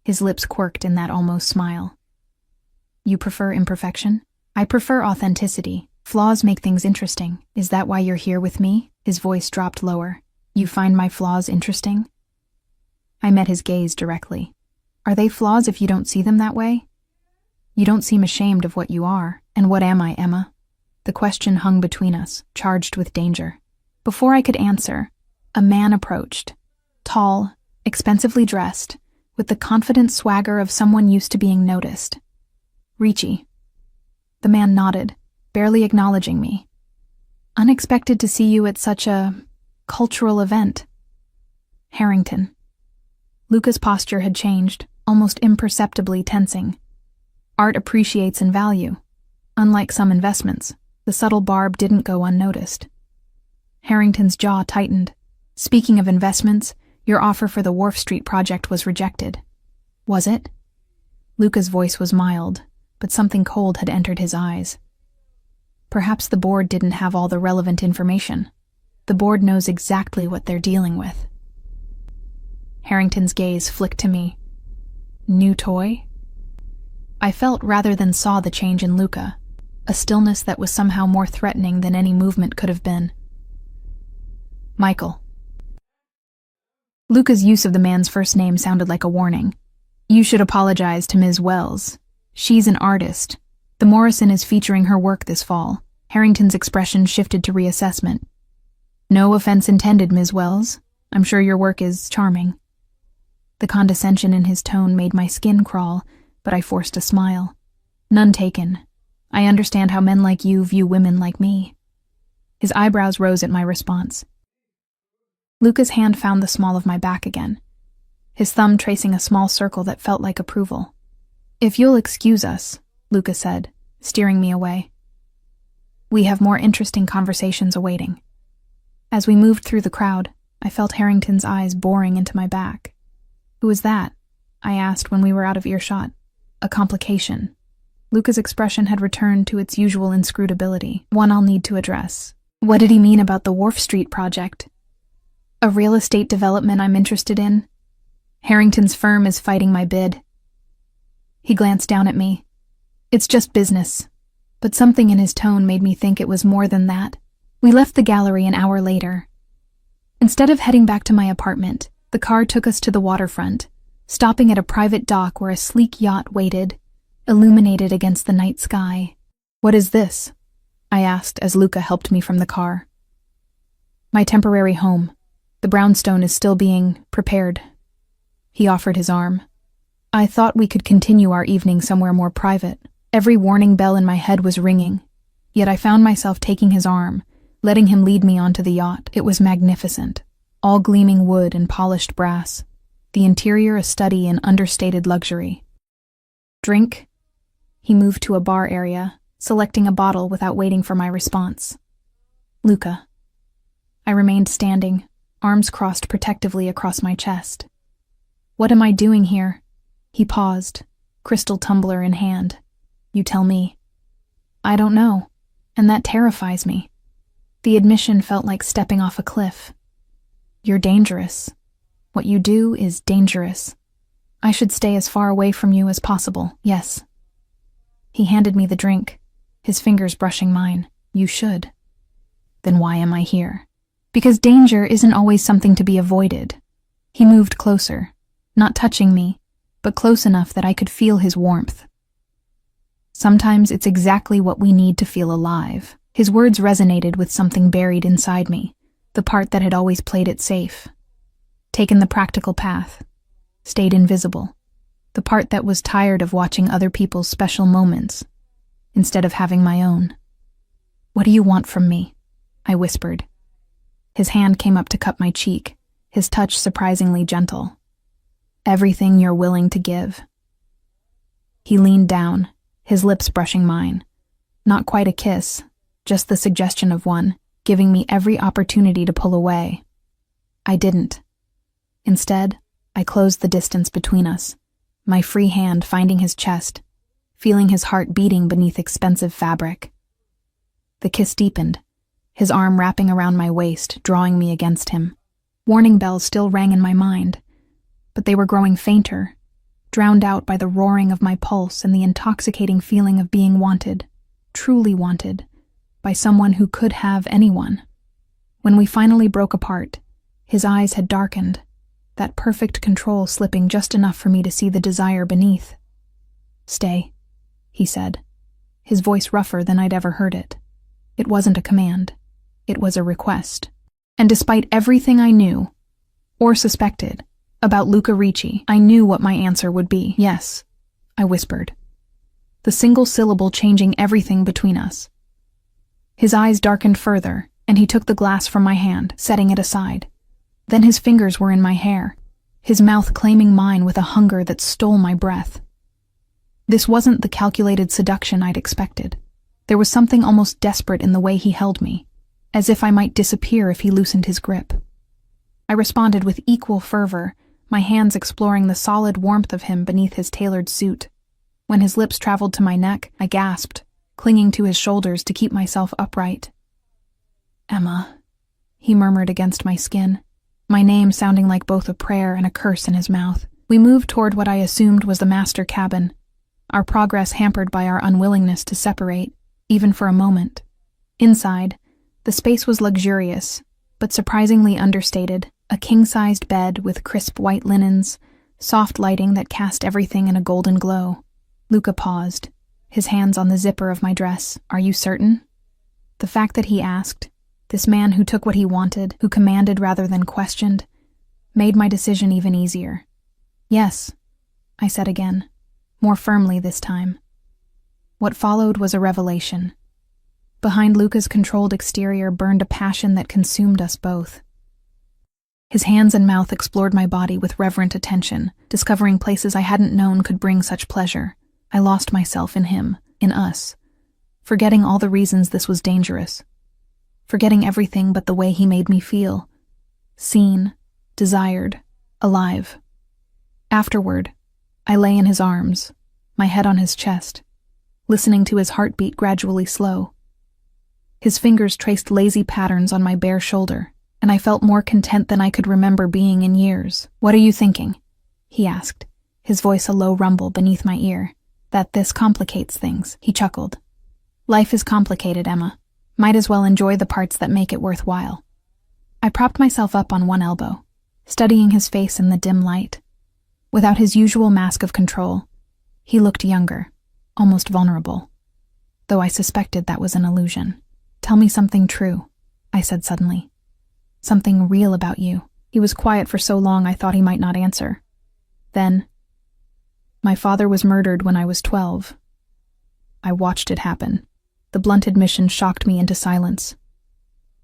His lips quirked in that almost smile. You prefer imperfection? I prefer authenticity. Flaws make things interesting. Is that why you're here with me? His voice dropped lower. You find my flaws interesting? I met his gaze directly. Are they flaws if you don't see them that way? You don't seem ashamed of what you are. And what am I, Emma? The question hung between us, charged with danger. Before I could answer, a man approached. Tall, expensively dressed, with the confident swagger of someone used to being noticed. Ricci. The man nodded, barely acknowledging me. Unexpected to see you at such a cultural event. Harrington. Luca's posture had changed, almost imperceptibly tensing. Art appreciates in value. Unlike some investments, the subtle barb didn't go unnoticed. Harrington's jaw tightened. Speaking of investments, your offer for the Wharf Street project was rejected. Was it? Luca's voice was mild, but something cold had entered his eyes. Perhaps the board didn't have all the relevant information. The board knows exactly what they're dealing with. Harrington's gaze flicked to me. New toy? I felt rather than saw the change in Luca, a stillness that was somehow more threatening than any movement could have been. Michael. Luca's use of the man's first name sounded like a warning. You should apologize to Ms. Wells. She's an artist. The Morrison is featuring her work this fall. Harrington's expression shifted to reassessment. No offense intended, Ms. Wells. I'm sure your work is charming. The condescension in his tone made my skin crawl, but I forced a smile. None taken. I understand how men like you view women like me. His eyebrows rose at my response. Luca's hand found the small of my back again, his thumb tracing a small circle that felt like approval. If you'll excuse us, Luca said, steering me away. We have more interesting conversations awaiting. As we moved through the crowd, I felt Harrington's eyes boring into my back. Who is that? I asked when we were out of earshot. A complication. Luca's expression had returned to its usual inscrutability, one I'll need to address. What did he mean about the Wharf Street project? A real estate development I'm interested in? Harrington's firm is fighting my bid. He glanced down at me. It's just business. But something in his tone made me think it was more than that. We left the gallery an hour later. Instead of heading back to my apartment, the car took us to the waterfront, stopping at a private dock where a sleek yacht waited, illuminated against the night sky. What is this? I asked as Luca helped me from the car. My temporary home. The brownstone is still being prepared. He offered his arm. I thought we could continue our evening somewhere more private. Every warning bell in my head was ringing, yet I found myself taking his arm, letting him lead me onto the yacht. It was magnificent, all gleaming wood and polished brass, the interior a study in understated luxury. Drink? He moved to a bar area, selecting a bottle without waiting for my response. Luca. I remained standing, arms crossed protectively across my chest. What am I doing here? He paused, crystal tumbler in hand. You tell me. I don't know, and that terrifies me. The admission felt like stepping off a cliff. You're dangerous. What you do is dangerous. I should stay as far away from you as possible, yes. He handed me the drink, his fingers brushing mine. You should. Then why am I here? Because danger isn't always something to be avoided. He moved closer, not touching me, but close enough that I could feel his warmth. Sometimes it's exactly what we need to feel alive. His words resonated with something buried inside me, the part that had always played it safe. Taken the practical path, stayed invisible, the part that was tired of watching other people's special moments, instead of having my own. What do you want from me? I whispered. His hand came up to cup my cheek, his touch surprisingly gentle. Everything you're willing to give. He leaned down, his lips brushing mine. Not quite a kiss, just the suggestion of one, giving me every opportunity to pull away. I didn't. Instead, I closed the distance between us, my free hand finding his chest, feeling his heart beating beneath expensive fabric. The kiss deepened, his arm wrapping around my waist, drawing me against him. Warning bells still rang in my mind, but they were growing fainter, drowned out by the roaring of my pulse and the intoxicating feeling of being wanted, truly wanted, by someone who could have anyone. When we finally broke apart, his eyes had darkened, that perfect control slipping just enough for me to see the desire beneath. Stay, he said, his voice rougher than I'd ever heard it. It wasn't a command. It was a request. And despite everything I knew, or suspected, about Luca Ricci, I knew what my answer would be. Yes, I whispered, the single syllable changing everything between us. His eyes darkened further, and he took the glass from my hand, setting it aside. Then his fingers were in my hair, his mouth claiming mine with a hunger that stole my breath. This wasn't the calculated seduction I'd expected. There was something almost desperate in the way he held me, as if I might disappear if he loosened his grip. I responded with equal fervor, my hands exploring the solid warmth of him beneath his tailored suit. When his lips traveled to my neck, I gasped, clinging to his shoulders to keep myself upright. Emma, he murmured against my skin, my name sounding like both a prayer and a curse in his mouth. We moved toward what I assumed was the master cabin, our progress hampered by our unwillingness to separate, even for a moment. Inside, the space was luxurious, but surprisingly understated. A king-sized bed with crisp white linens, soft lighting that cast everything in a golden glow. Luca paused, his hands on the zipper of my dress. Are you certain? The fact that he asked, this man who took what he wanted, who commanded rather than questioned, made my decision even easier. Yes, I said again, more firmly this time. What followed was a revelation. Behind Luca's controlled exterior burned a passion that consumed us both. His hands and mouth explored my body with reverent attention, discovering places I hadn't known could bring such pleasure. I lost myself in him, in us, forgetting all the reasons this was dangerous, forgetting everything but the way he made me feel, seen, desired, alive. Afterward, I lay in his arms, my head on his chest, listening to his heartbeat gradually slow. His fingers traced lazy patterns on my bare shoulder, and I felt more content than I could remember being in years. "What are you thinking?" he asked, his voice a low rumble beneath my ear. "That this complicates things," he chuckled. "Life is complicated, Emma. Might as well enjoy the parts that make it worthwhile." I propped myself up on one elbow, studying his face in the dim light. Without his usual mask of control, he looked younger, almost vulnerable, though I suspected that was an illusion. "Tell me something true," I said suddenly. "Something real about you." He was quiet for so long I thought he might not answer. Then, "My father was murdered when I was 12. I watched it happen." The blunt admission shocked me into silence.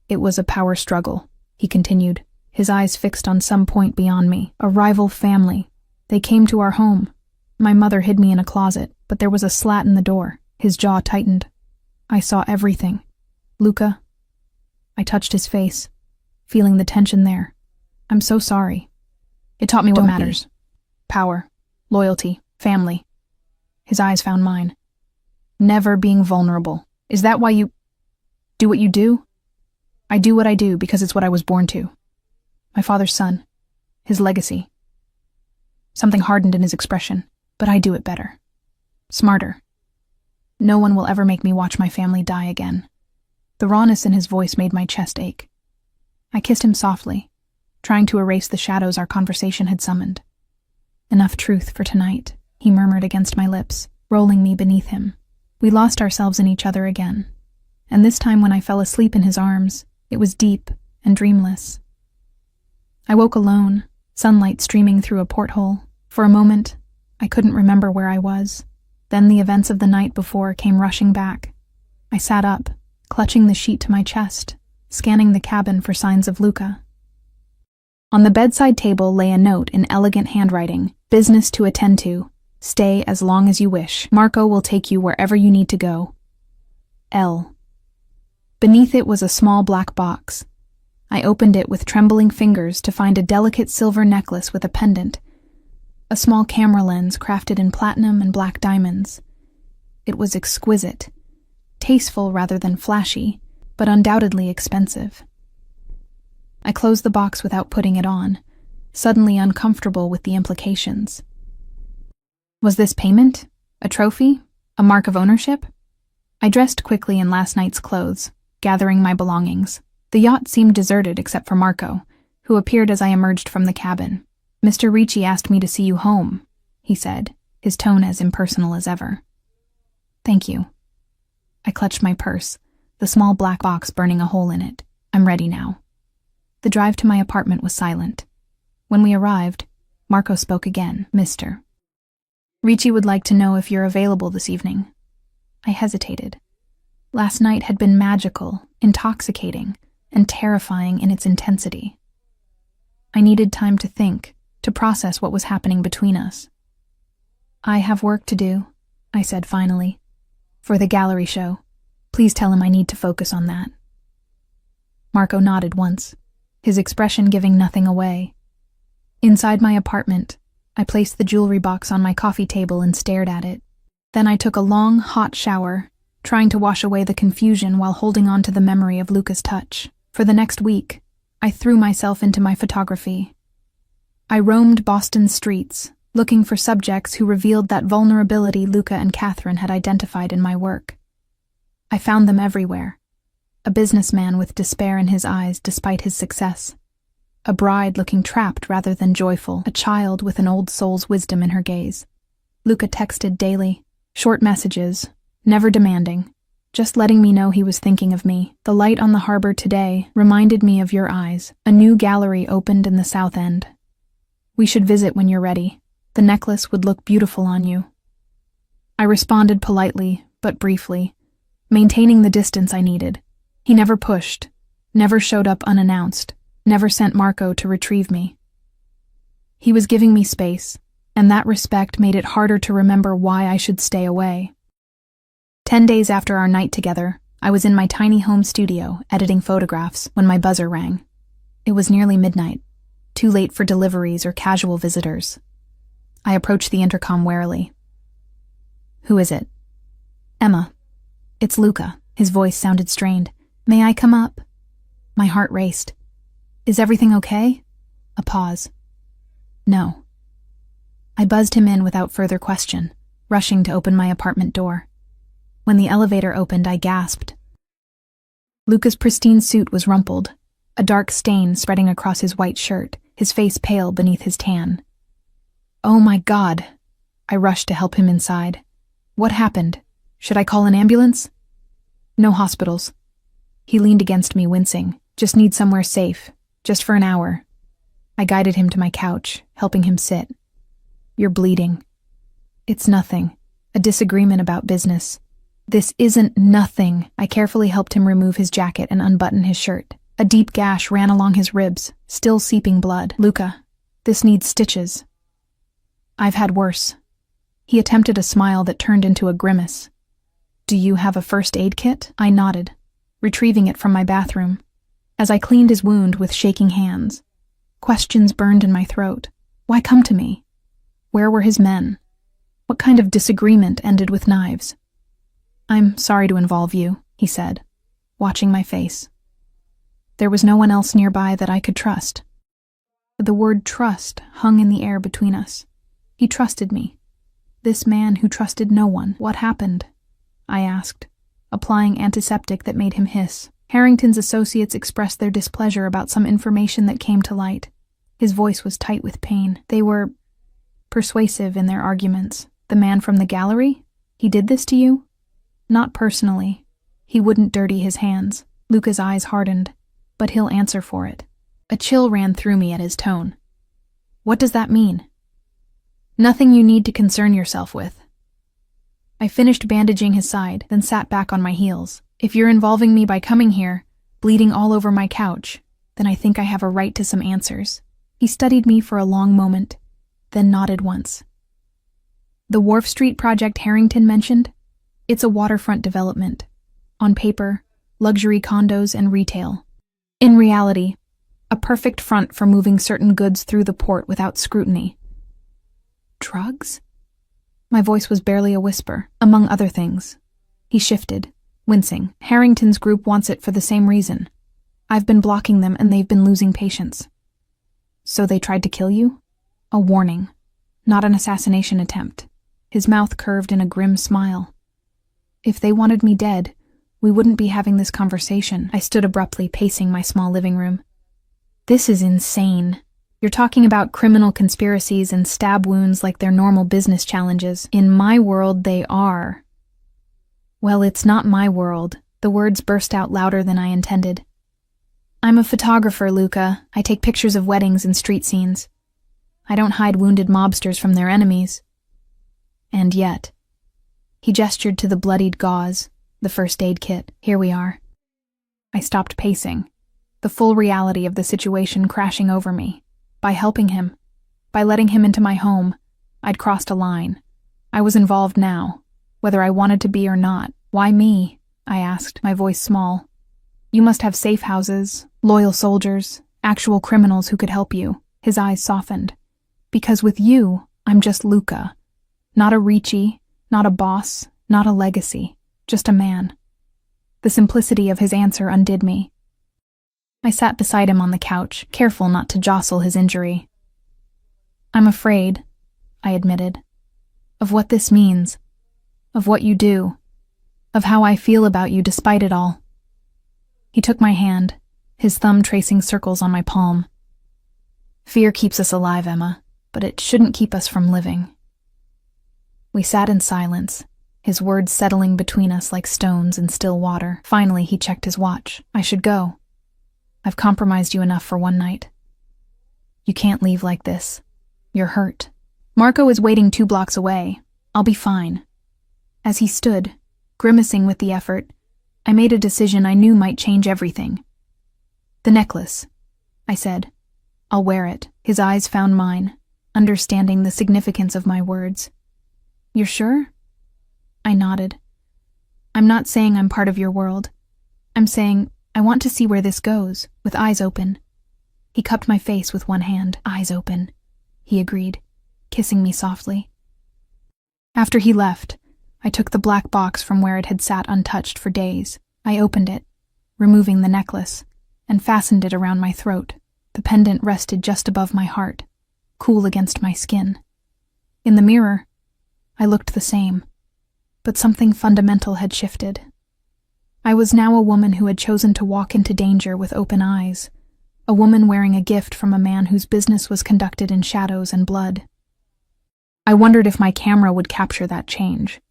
"It was a power struggle," he continued, his eyes fixed on some point beyond me. "A rival family. They came to our home. My mother hid me in a closet, but there was a slat in the door." His jaw tightened. "I saw everything. Luca." I touched his face, feeling the tension there. "I'm so sorry. It taught me what matters. Power, loyalty, family." His eyes found mine. "Never being vulnerable. Is that why you do what you do?" "I do what I do because it's what I was born to. My father's son. His legacy." Something hardened in his expression, "But I do it better. Smarter. No one will ever make me watch my family die again." The rawness in his voice made my chest ache. I kissed him softly, trying to erase the shadows our conversation had summoned. "Enough truth for tonight," he murmured against my lips, rolling me beneath him. We lost ourselves in each other again, and this time when I fell asleep in his arms, it was deep and dreamless. I woke alone, sunlight streaming through a porthole. For a moment, I couldn't remember where I was. Then the events of the night before came rushing back. I sat up, clutching the sheet to my chest, scanning the cabin for signs of Luca. On the bedside table lay a note in elegant handwriting: "Business to attend to. Stay as long as you wish. Marco will take you wherever you need to go. L." Beneath it was a small black box. I opened it with trembling fingers to find a delicate silver necklace with a pendant, a small camera lens crafted in platinum and black diamonds. It was exquisite, tasteful rather than flashy, but undoubtedly expensive. I closed the box without putting it on, suddenly uncomfortable with the implications. Was this payment? A trophy? A mark of ownership? I dressed quickly in last night's clothes, gathering my belongings. The yacht seemed deserted except for Marco, who appeared as I emerged from the cabin. "Mr. Ricci asked me to see you home," he said, his tone as impersonal as ever. "Thank you." I clutched my purse, the small black box burning a hole in it. "I'm ready now." The drive to my apartment was silent. When we arrived, Marco spoke again. "Mr. Ricci would like to know if you're available this evening." I hesitated. Last night had been magical, intoxicating, and terrifying in its intensity. I needed time to think, to process what was happening between us. "I have work to do," I said finally. "For the gallery show. Please tell him I need to focus on that." Marco nodded once, his expression giving nothing away. Inside my apartment, I placed the jewelry box on my coffee table and stared at it. Then I took a long, hot shower, trying to wash away the confusion while holding on to the memory of Luca's touch. For the next week, I threw myself into my photography. I roamed Boston's streets, looking for subjects who revealed that vulnerability Luca and Catherine had identified in my work. I found them everywhere. A businessman with despair in his eyes despite his success. A bride looking trapped rather than joyful. A child with an old soul's wisdom in her gaze. Luca texted daily, short messages, never demanding, just letting me know he was thinking of me. The light on the harbor today reminded me of your eyes. A new gallery opened in the South End. We should visit when you're ready. The necklace would look beautiful on you. I responded politely, but briefly, maintaining the distance I needed. He never pushed, never showed up unannounced, never sent Marco to retrieve me. He was giving me space, and that respect made it harder to remember why I should stay away. 10 days after our night together, I was in my tiny home studio editing photographs when my buzzer rang. It was nearly midnight, too late for deliveries or casual visitors. I approached the intercom warily. Who is it? Emma. It's Luca. His voice sounded strained. May I come up? My heart raced. Is everything okay? A pause. No. I buzzed him in without further question, rushing to open my apartment door. When the elevator opened, I gasped. Luca's pristine suit was rumpled, a dark stain spreading across his white shirt, his face pale beneath his tan. Oh my God! I rushed to help him inside. What happened? Should I call an ambulance? No hospitals. He leaned against me, wincing. Just need somewhere safe, just for an hour. I guided him to my couch, helping him sit. You're bleeding. It's nothing. A disagreement about business. This isn't nothing. I carefully helped him remove his jacket and unbutton his shirt. A deep gash ran along his ribs, still seeping blood. Luca, this needs stitches. I've had worse. He attempted a smile that turned into a grimace. Do you have a first aid kit? I nodded, retrieving it from my bathroom. As I cleaned his wound with shaking hands, questions burned in my throat. Why come to me? Where were his men? What kind of disagreement ended with knives? I'm sorry to involve you, he said, watching my face. There was no one else nearby that I could trust. The word trust hung in the air between us. He trusted me. This man who trusted no one. What happened? I asked, applying antiseptic that made him hiss. Harrington's associates expressed their displeasure about some information that came to light. His voice was tight with pain. They were persuasive in their arguments. The man from the gallery? He did this to you? Not personally. He wouldn't dirty his hands. Luca's eyes hardened, but he'll answer for it. A chill ran through me at his tone. What does that mean? Nothing you need to concern yourself with. I finished bandaging his side, then sat back on my heels. If you're involving me by coming here, bleeding all over my couch, then I think I have a right to some answers. He studied me for a long moment, then nodded once. The Wharf Street project Harrington mentioned? It's a waterfront development. On paper, luxury condos and retail. In reality, a perfect front for moving certain goods through the port without scrutiny. Drugs? My voice was barely a whisper, among other things. He shifted, wincing. Harrington's group wants it for the same reason. I've been blocking them and they've been losing patience. So they tried to kill you? A warning, not an assassination attempt. His mouth curved in a grim smile. If they wanted me dead, we wouldn't be having this conversation. I stood abruptly, pacing my small living room. This is insane. You're talking about criminal conspiracies and stab wounds like they're normal business challenges. In my world, they are. Well, it's not my world. The words burst out louder than I intended. I'm a photographer, Luca. I take pictures of weddings and street scenes. I don't hide wounded mobsters from their enemies. And yet, he gestured to the bloodied gauze, the first aid kit. Here we are. I stopped pacing, the full reality of the situation crashing over me. By helping him, by letting him into my home, I'd crossed a line. I was involved now, whether I wanted to be or not. Why me? I asked, my voice small. You must have safe houses, loyal soldiers, actual criminals who could help you. His eyes softened. Because with you, I'm just Luca. Not a Ricci, not a boss, not a legacy, just a man. The simplicity of his answer undid me. I sat beside him on the couch, careful not to jostle his injury. I'm afraid, I admitted, of what this means, of what you do, of how I feel about you despite it all. He took my hand, his thumb tracing circles on my palm. Fear keeps us alive, Emma, but it shouldn't keep us from living. We sat in silence, his words settling between us like stones in still water. Finally, he checked his watch. I should go. I've compromised you enough for one night. You can't leave like this. You're hurt. Marco is waiting 2 blocks away. I'll be fine. As he stood, grimacing with the effort, I made a decision I knew might change everything. The necklace, I said. I'll wear it. His eyes found mine, understanding the significance of my words. You're sure? I nodded. I'm not saying I'm part of your world. I'm saying I want to see where this goes, with eyes open. He cupped my face with one hand. Eyes open, he agreed, kissing me softly. After he left, I took the black box from where it had sat untouched for days. I opened it, removing the necklace, and fastened it around my throat. The pendant rested just above my heart, cool against my skin. In the mirror, I looked the same, but something fundamental had shifted. I was now a woman who had chosen to walk into danger with open eyes, a woman wearing a gift from a man whose business was conducted in shadows and blood. I wondered if my camera would capture that change,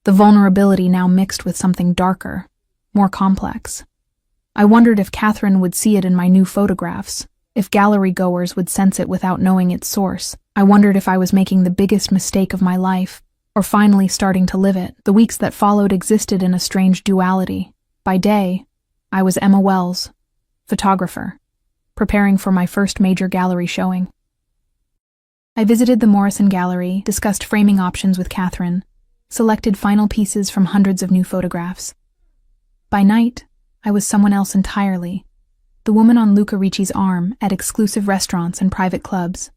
the vulnerability now mixed with something darker, more complex. I wondered if Catherine would see it in my new photographs, if gallery goers would sense it without knowing its source. I wondered if I was making the biggest mistake of my life, or finally starting to live it. The weeks that followed existed in a strange duality. By day, I was Emma Wells, photographer, preparing for my first major gallery showing. I visited the Morrison Gallery, discussed framing options with Catherine, selected final pieces from hundreds of new photographs. By night, I was someone else entirely, the woman on Luca Ricci's arm at exclusive restaurants and private clubs,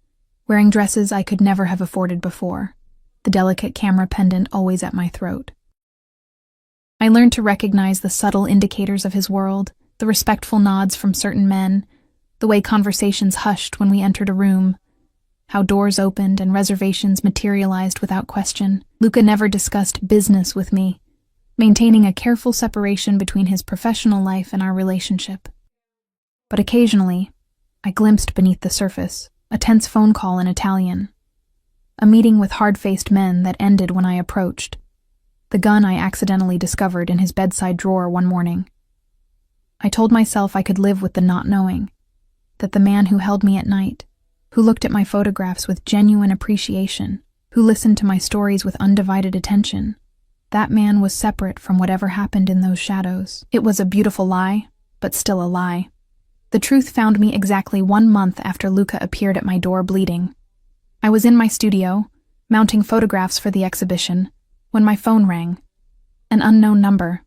wearing dresses I could never have afforded before, the delicate camera pendant always at my throat. I learned to recognize the subtle indicators of his world, the respectful nods from certain men, the way conversations hushed when we entered a room, how doors opened and reservations materialized without question. Luca never discussed business with me, maintaining a careful separation between his professional life and our relationship. But occasionally, I glimpsed beneath the surface, a tense phone call in Italian, a meeting with hard-faced men that ended when I approached, the gun I accidentally discovered in his bedside drawer one morning. I told myself I could live with the not knowing, that the man who held me at night, who looked at my photographs with genuine appreciation, who listened to my stories with undivided attention, that man was separate from whatever happened in those shadows. It was a beautiful lie, but still a lie. The truth found me exactly 1 month after Luca appeared at my door bleeding. I was in my studio, mounting photographs for the exhibition, when my phone rang. An unknown number.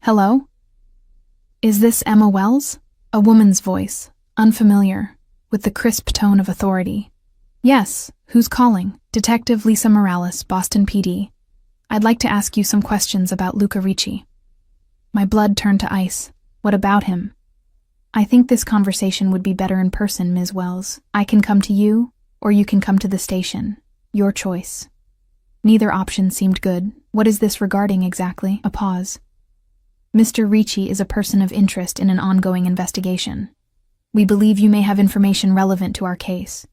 Hello? Is this Emma Wells? A woman's voice, unfamiliar, with the crisp tone of authority. Yes, who's calling? Detective Lisa Morales, Boston PD. I'd like to ask you some questions about Luca Ricci. My blood turned to ice. What about him? I think this conversation would be better in person, Ms. Wells. I can come to you, or you can come to the station. Your choice. Neither option seemed good. What is this regarding exactly? A pause. Mr. Ricci is a person of interest in an ongoing investigation. We believe you may have information relevant to our case.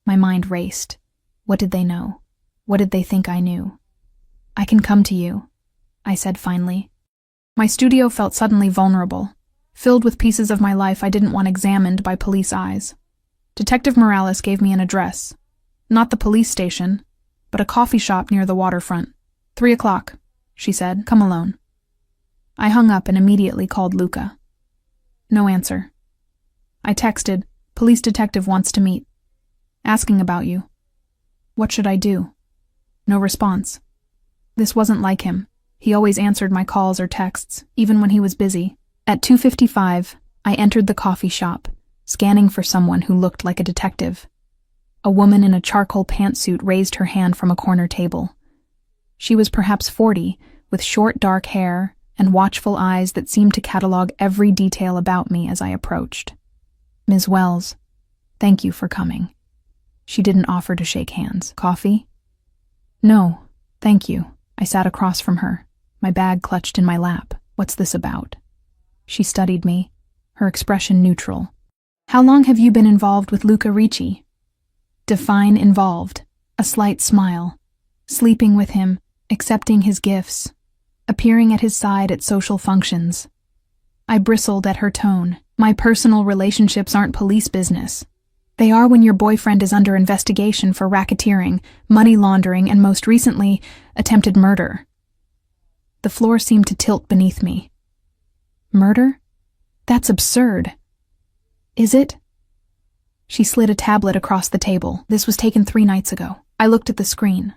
My mind raced. What did they know? What did they think I knew? I can come to you, I said finally. My studio felt suddenly vulnerable, filled with pieces of my life I didn't want examined by police eyes. Detective Morales gave me an address. Not the police station, but a coffee shop near the waterfront. 3 o'clock, she said. Come alone. I hung up and immediately called Luca. No answer. I texted, police detective wants to meet. Asking about you. What should I do? No response. This wasn't like him. He always answered my calls or texts, even when he was busy. At 2:55, I entered the coffee shop, scanning for someone who looked like a detective. A woman in a charcoal pantsuit raised her hand from a corner table. She was perhaps 40, with short dark hair and watchful eyes that seemed to catalog every detail about me as I approached. Ms. Wells, thank you for coming. She didn't offer to shake hands. Coffee? No, thank you. I sat across from her, my bag clutched in my lap. What's this about? She studied me, her expression neutral. How long have you been involved with Luca Ricci? Define involved. A slight smile. Sleeping with him, accepting his gifts, appearing at his side at social functions. I bristled at her tone. My personal relationships aren't police business. They are when your boyfriend is under investigation for racketeering, money laundering, and most recently, attempted murder. The floor seemed to tilt beneath me. Murder? That's absurd. Is it? She slid a tablet across the table. This was taken 3 nights ago. I looked at the screen.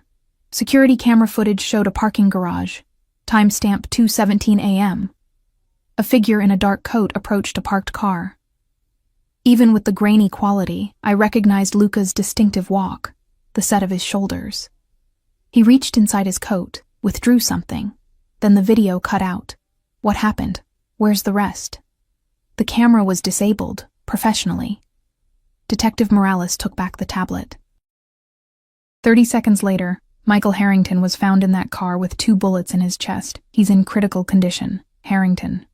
Security camera footage showed a parking garage. Timestamp 2:17 a.m. A figure in a dark coat approached a parked car. Even with the grainy quality, I recognized Luca's distinctive walk, the set of his shoulders. He reached inside his coat, withdrew something. Then the video cut out. What happened? Where's the rest? The camera was disabled, professionally. Detective Morales took back the tablet. 30 seconds later, Michael Harrington was found in that car with 2 bullets in his chest. He's in critical condition. Harrington.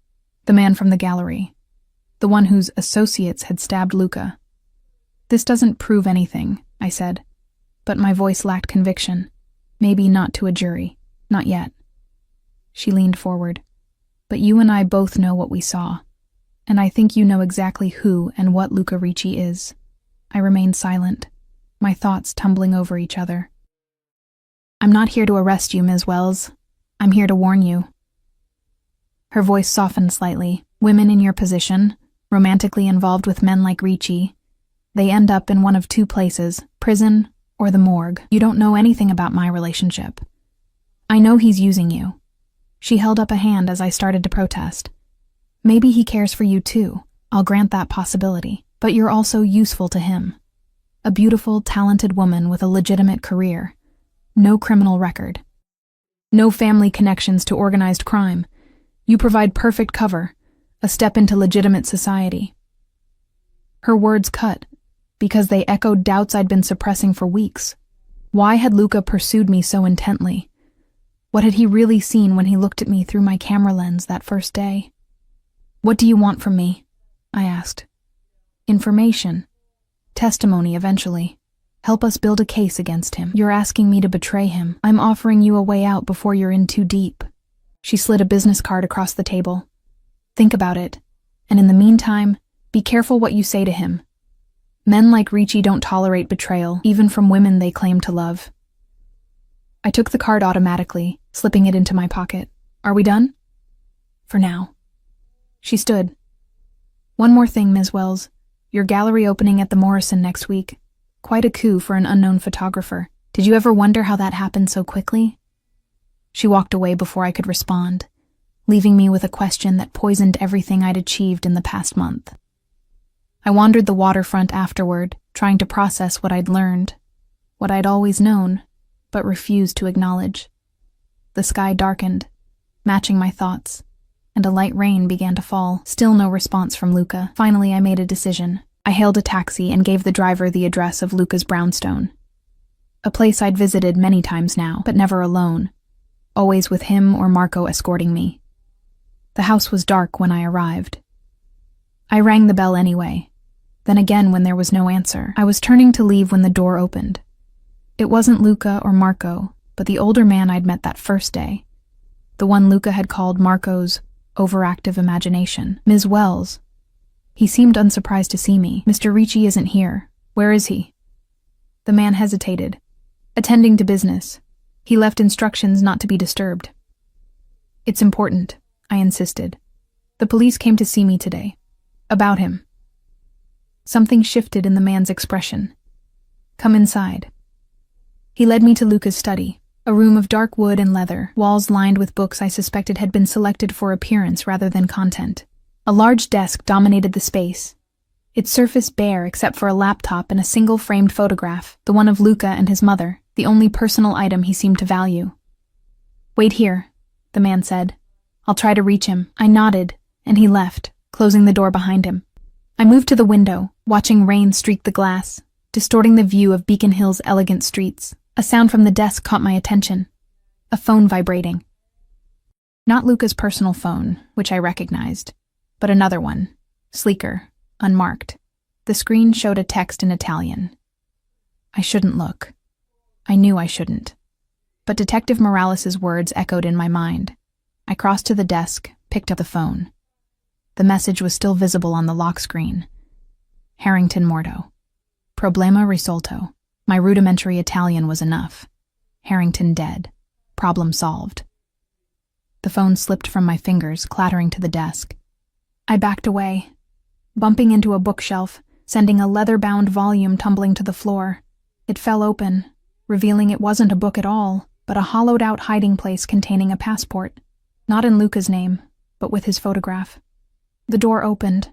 The man from the gallery. The one whose associates had stabbed Luca. This doesn't prove anything, I said. But my voice lacked conviction. Maybe not to a jury. Not yet. She leaned forward. But you and I both know what we saw. And I think you know exactly who and what Luca Ricci is. I remained silent, my thoughts tumbling over each other. I'm not here to arrest you, Ms. Wells. I'm here to warn you. Her voice softened slightly. Women in your position, romantically involved with men like Ricci, they end up in one of 2 places, prison or the morgue. You don't know anything about my relationship. I know he's using you. She held up a hand as I started to protest. Maybe he cares for you too. I'll grant that possibility. But you're also useful to him. A beautiful, talented woman with a legitimate career. No criminal record. No family connections to organized crime. You provide perfect cover, a step into legitimate society. Her words cut, because they echoed doubts I'd been suppressing for weeks. Why had Luca pursued me so intently? What had he really seen when he looked at me through my camera lens that first day? What do you want from me? I asked. Information. Testimony eventually. Help us build a case against him. You're asking me to betray him. I'm offering you a way out before you're in too deep. She slid a business card across the table. Think about it. And in the meantime, be careful what you say to him. Men like Ricci don't tolerate betrayal, even from women they claim to love. I took the card automatically, slipping it into my pocket. Are we done? For now. She stood. One more thing, Ms. Wells. Your gallery opening at the Morrison next week. Quite a coup for an unknown photographer. Did you ever wonder how that happened so quickly? She walked away before I could respond, leaving me with a question that poisoned everything I'd achieved in the past month. I wandered the waterfront afterward, trying to process what I'd learned, what I'd always known, but refused to acknowledge. The sky darkened, matching my thoughts, and a light rain began to fall. Still no response from Luca. Finally, I made a decision. I hailed a taxi and gave the driver the address of Luca's brownstone. A place I'd visited many times now, but never alone. Always with him or Marco escorting me. The house was dark when I arrived. I rang the bell anyway. Then again when there was no answer. I was turning to leave when the door opened. It wasn't Luca or Marco, but the older man I'd met that first day. The one Luca had called Marco's overactive imagination. Ms. Wells. He seemed unsurprised to see me. Mr. Ricci isn't here. Where is he? The man hesitated. Attending to business. He left instructions not to be disturbed. It's important, I insisted. The police came to see me today. About him. Something shifted in the man's expression. Come inside. He led me to Luca's study, a room of dark wood and leather, walls lined with books I suspected had been selected for appearance rather than content. A large desk dominated the space, its surface bare except for a laptop and a single framed photograph, the one of Luca and his mother, the only personal item he seemed to value. Wait here, the man said. I'll try to reach him. I nodded, and he left, closing the door behind him. I moved to the window, watching rain streak the glass, distorting the view of Beacon Hill's elegant streets. A sound from the desk caught my attention. A phone vibrating. Not Luca's personal phone, which I recognized, but another one, sleeker, unmarked. The screen showed a text in Italian. I shouldn't look. I knew I shouldn't. But Detective Morales' words echoed in my mind. I crossed to the desk, picked up the phone. The message was still visible on the lock screen. Harrington Mordo. Problema risolto. My rudimentary Italian was enough. Harrington dead. Problem solved. The phone slipped from my fingers, clattering to the desk. I backed away, bumping into a bookshelf, sending a leather-bound volume tumbling to the floor. It fell open, revealing it wasn't a book at all, but a hollowed-out hiding place containing a passport. Not in Luca's name, but with his photograph. The door opened.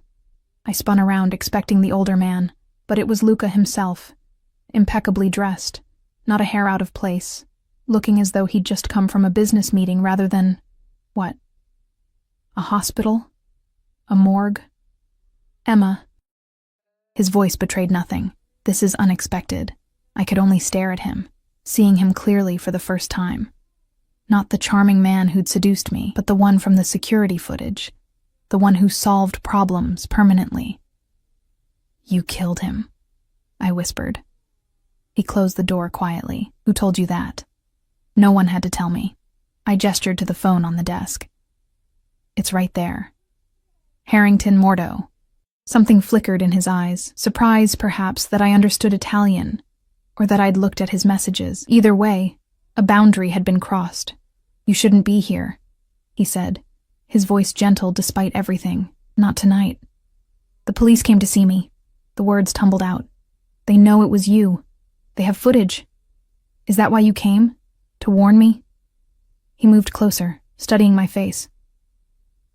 I spun around, expecting the older man, but it was Luca himself, impeccably dressed, not a hair out of place, looking as though he'd just come from a business meeting rather than... what? A hospital? A morgue? Emma. His voice betrayed nothing. This is unexpected. I could only stare at him, seeing him clearly for the first time. Not the charming man who'd seduced me, but the one from the security footage. The one who solved problems permanently. You killed him, I whispered. He closed the door quietly. Who told you that? No one had to tell me. I gestured to the phone on the desk. It's right there. Harrington Mordo. Something flickered in his eyes, surprise, perhaps, that I understood Italian, or that I'd looked at his messages. Either way, a boundary had been crossed. You shouldn't be here, he said, his voice gentle despite everything. Not tonight. The police came to see me. The words tumbled out. They know it was you. They have footage. Is that why you came? To warn me? He moved closer, studying my face.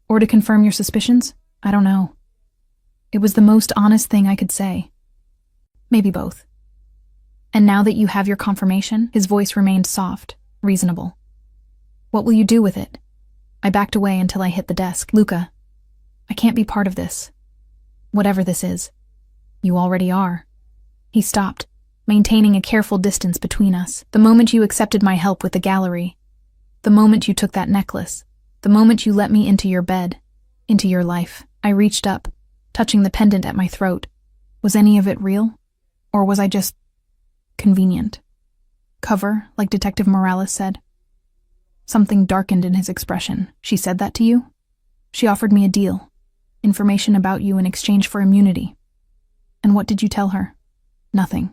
Or to confirm your suspicions? I don't know. It was the most honest thing I could say. Maybe both. And now that you have your confirmation, his voice remained soft, reasonable. What will you do with it? I backed away until I hit the desk. Luca, I can't be part of this. Whatever this is. You already are. He stopped, maintaining a careful distance between us. The moment you accepted my help with the gallery, the moment you took that necklace, the moment you let me into your bed, into your life. I reached up, touching the pendant at my throat. Was any of it real? Or was I just convenient? Cover, like Detective Morales said. Something darkened in his expression. She said that to you? She offered me a deal. Information about you in exchange for immunity. And what did you tell her? Nothing.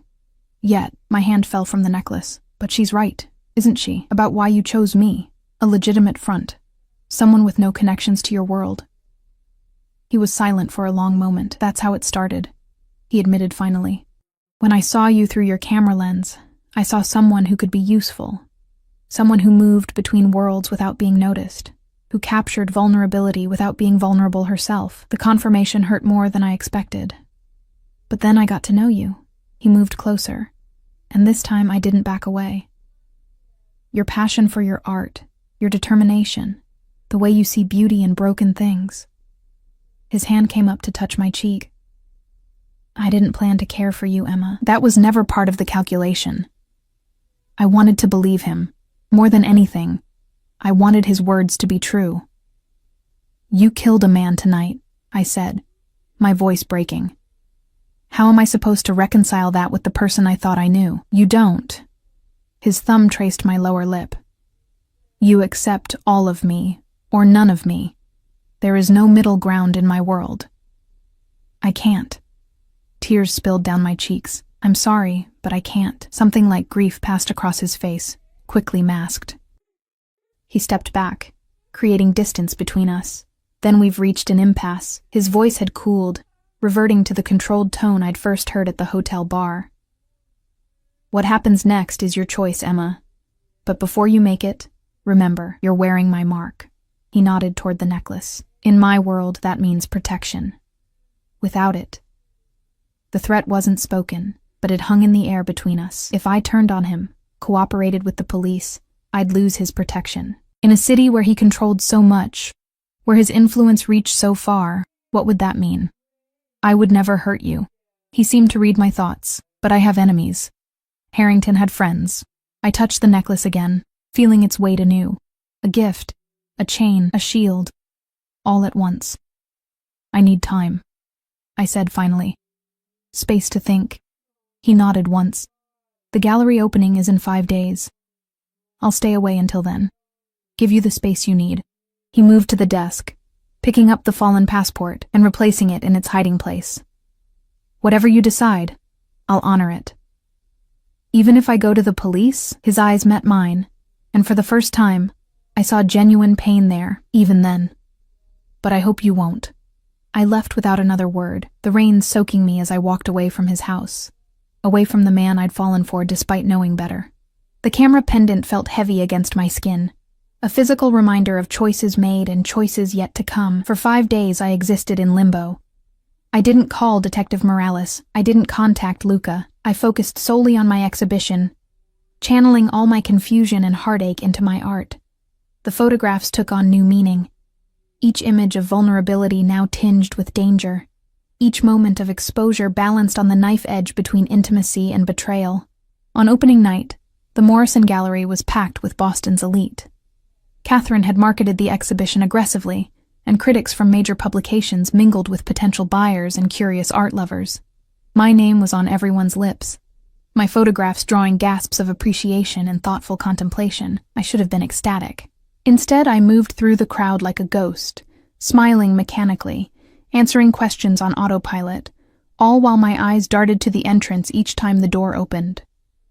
Yet, my hand fell from the necklace. But she's right, isn't she? About why you chose me. A legitimate front. Someone with no connections to your world. He was silent for a long moment. That's how it started, he admitted finally. When I saw you through your camera lens, I saw someone who could be useful. Someone who moved between worlds without being noticed. Who captured vulnerability without being vulnerable herself. The confirmation hurt more than I expected. But then I got to know you. He moved closer. And this time I didn't back away. Your passion for your art, your determination, the way you see beauty in broken things. His hand came up to touch my cheek. I didn't plan to care for you, Emma. That was never part of the calculation. I wanted to believe him. More than anything, I wanted his words to be true. You killed a man tonight, I said, my voice breaking. How am I supposed to reconcile that with the person I thought I knew? You don't. His thumb traced my lower lip. You accept all of me, or none of me. There is no middle ground in my world. I can't. Tears spilled down my cheeks. I'm sorry, but I can't. Something like grief passed across his face, quickly masked. He stepped back, creating distance between us. Then we've reached an impasse. His voice had cooled, reverting to the controlled tone I'd first heard at the hotel bar. What happens next is your choice, Emma. But before you make it, remember, you're wearing my mark. He nodded toward the necklace. In my world, that means protection. Without it. The threat wasn't spoken, but it hung in the air between us. If I turned on him, cooperated with the police, I'd lose his protection. In a city where he controlled so much, where his influence reached so far, what would that mean? I would never hurt you. He seemed to read my thoughts, but I have enemies. Harrington had friends. I touched the necklace again, feeling its weight anew. A gift, a chain, a shield, all at once. I need time, I said finally. Space to think. He nodded once. The gallery opening is in 5 days. I'll stay away until then. Give you the space you need." He moved to the desk, picking up the fallen passport and replacing it in its hiding place. "Whatever you decide, I'll honor it." "Even if I go to the police?" His eyes met mine, and for the first time, I saw genuine pain there, even then. "But I hope you won't." I left without another word, the rain soaking me as I walked away from his house, away from the man I'd fallen for despite knowing better. The camera pendant felt heavy against my skin, a physical reminder of choices made and choices yet to come. For 5 days I existed in limbo. I didn't call Detective Morales, I didn't contact Luca, I focused solely on my exhibition, channeling all my confusion and heartache into my art. The photographs took on new meaning. Each image of vulnerability now tinged with danger. Each moment of exposure balanced on the knife edge between intimacy and betrayal. On opening night, the Morrison Gallery was packed with Boston's elite. Catherine had marketed the exhibition aggressively, and critics from major publications mingled with potential buyers and curious art lovers. My name was on everyone's lips, my photographs drawing gasps of appreciation and thoughtful contemplation. I should have been ecstatic. Instead, I moved through the crowd like a ghost, smiling mechanically, answering questions on autopilot, all while my eyes darted to the entrance each time the door opened.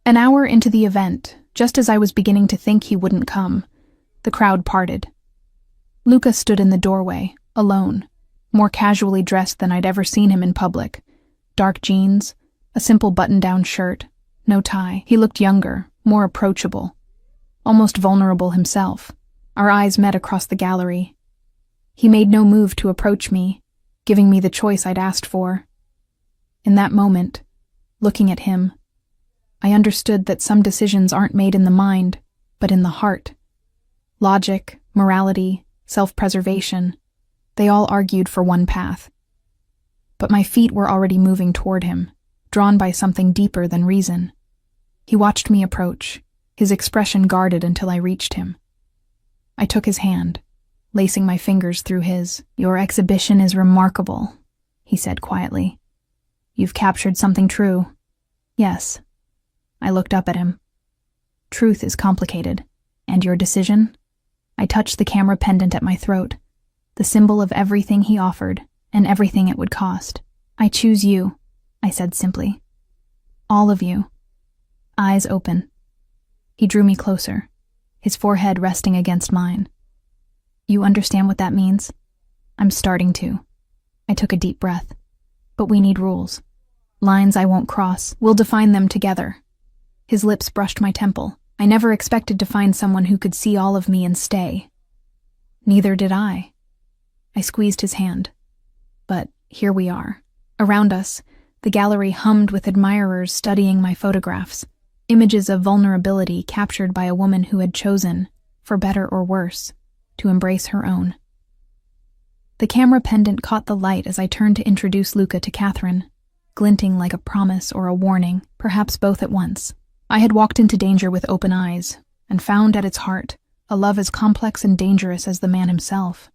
An hour into the event, just as I was beginning to think he wouldn't come, the crowd parted. Luca stood in the doorway, alone, more casually dressed than I'd ever seen him in public. Dark jeans, a simple button-down shirt, no tie. He looked younger, more approachable, almost vulnerable himself. Our eyes met across the gallery. He made no move to approach me, giving me the choice I'd asked for. In that moment, looking at him, I understood that some decisions aren't made in the mind, but in the heart. Logic, morality, self-preservation, they all argued for one path. But my feet were already moving toward him, drawn by something deeper than reason. He watched me approach, his expression guarded until I reached him. I took his hand, lacing my fingers through his. "Your exhibition is remarkable," he said quietly. "You've captured something true." "Yes." I looked up at him. "Truth is complicated. And your decision?" I touched the camera pendant at my throat, the symbol of everything he offered and everything it would cost. "I choose you," I said simply. "All of you." Eyes open. He drew me closer, his forehead resting against mine. "You understand what that means?" "I'm starting to." I took a deep breath. "But we need rules. Lines I won't cross. We'll define them together." His lips brushed my temple. I never expected to find someone who could see all of me and stay. Neither did I. I squeezed his hand. But here we are. Around us, the gallery hummed with admirers studying my photographs, images of vulnerability captured by a woman who had chosen, for better or worse, to embrace her own. The camera pendant caught the light as I turned to introduce Luca to Catherine, glinting like a promise or a warning, perhaps both at once. I had walked into danger with open eyes, and found at its heart a love as complex and dangerous as the man himself.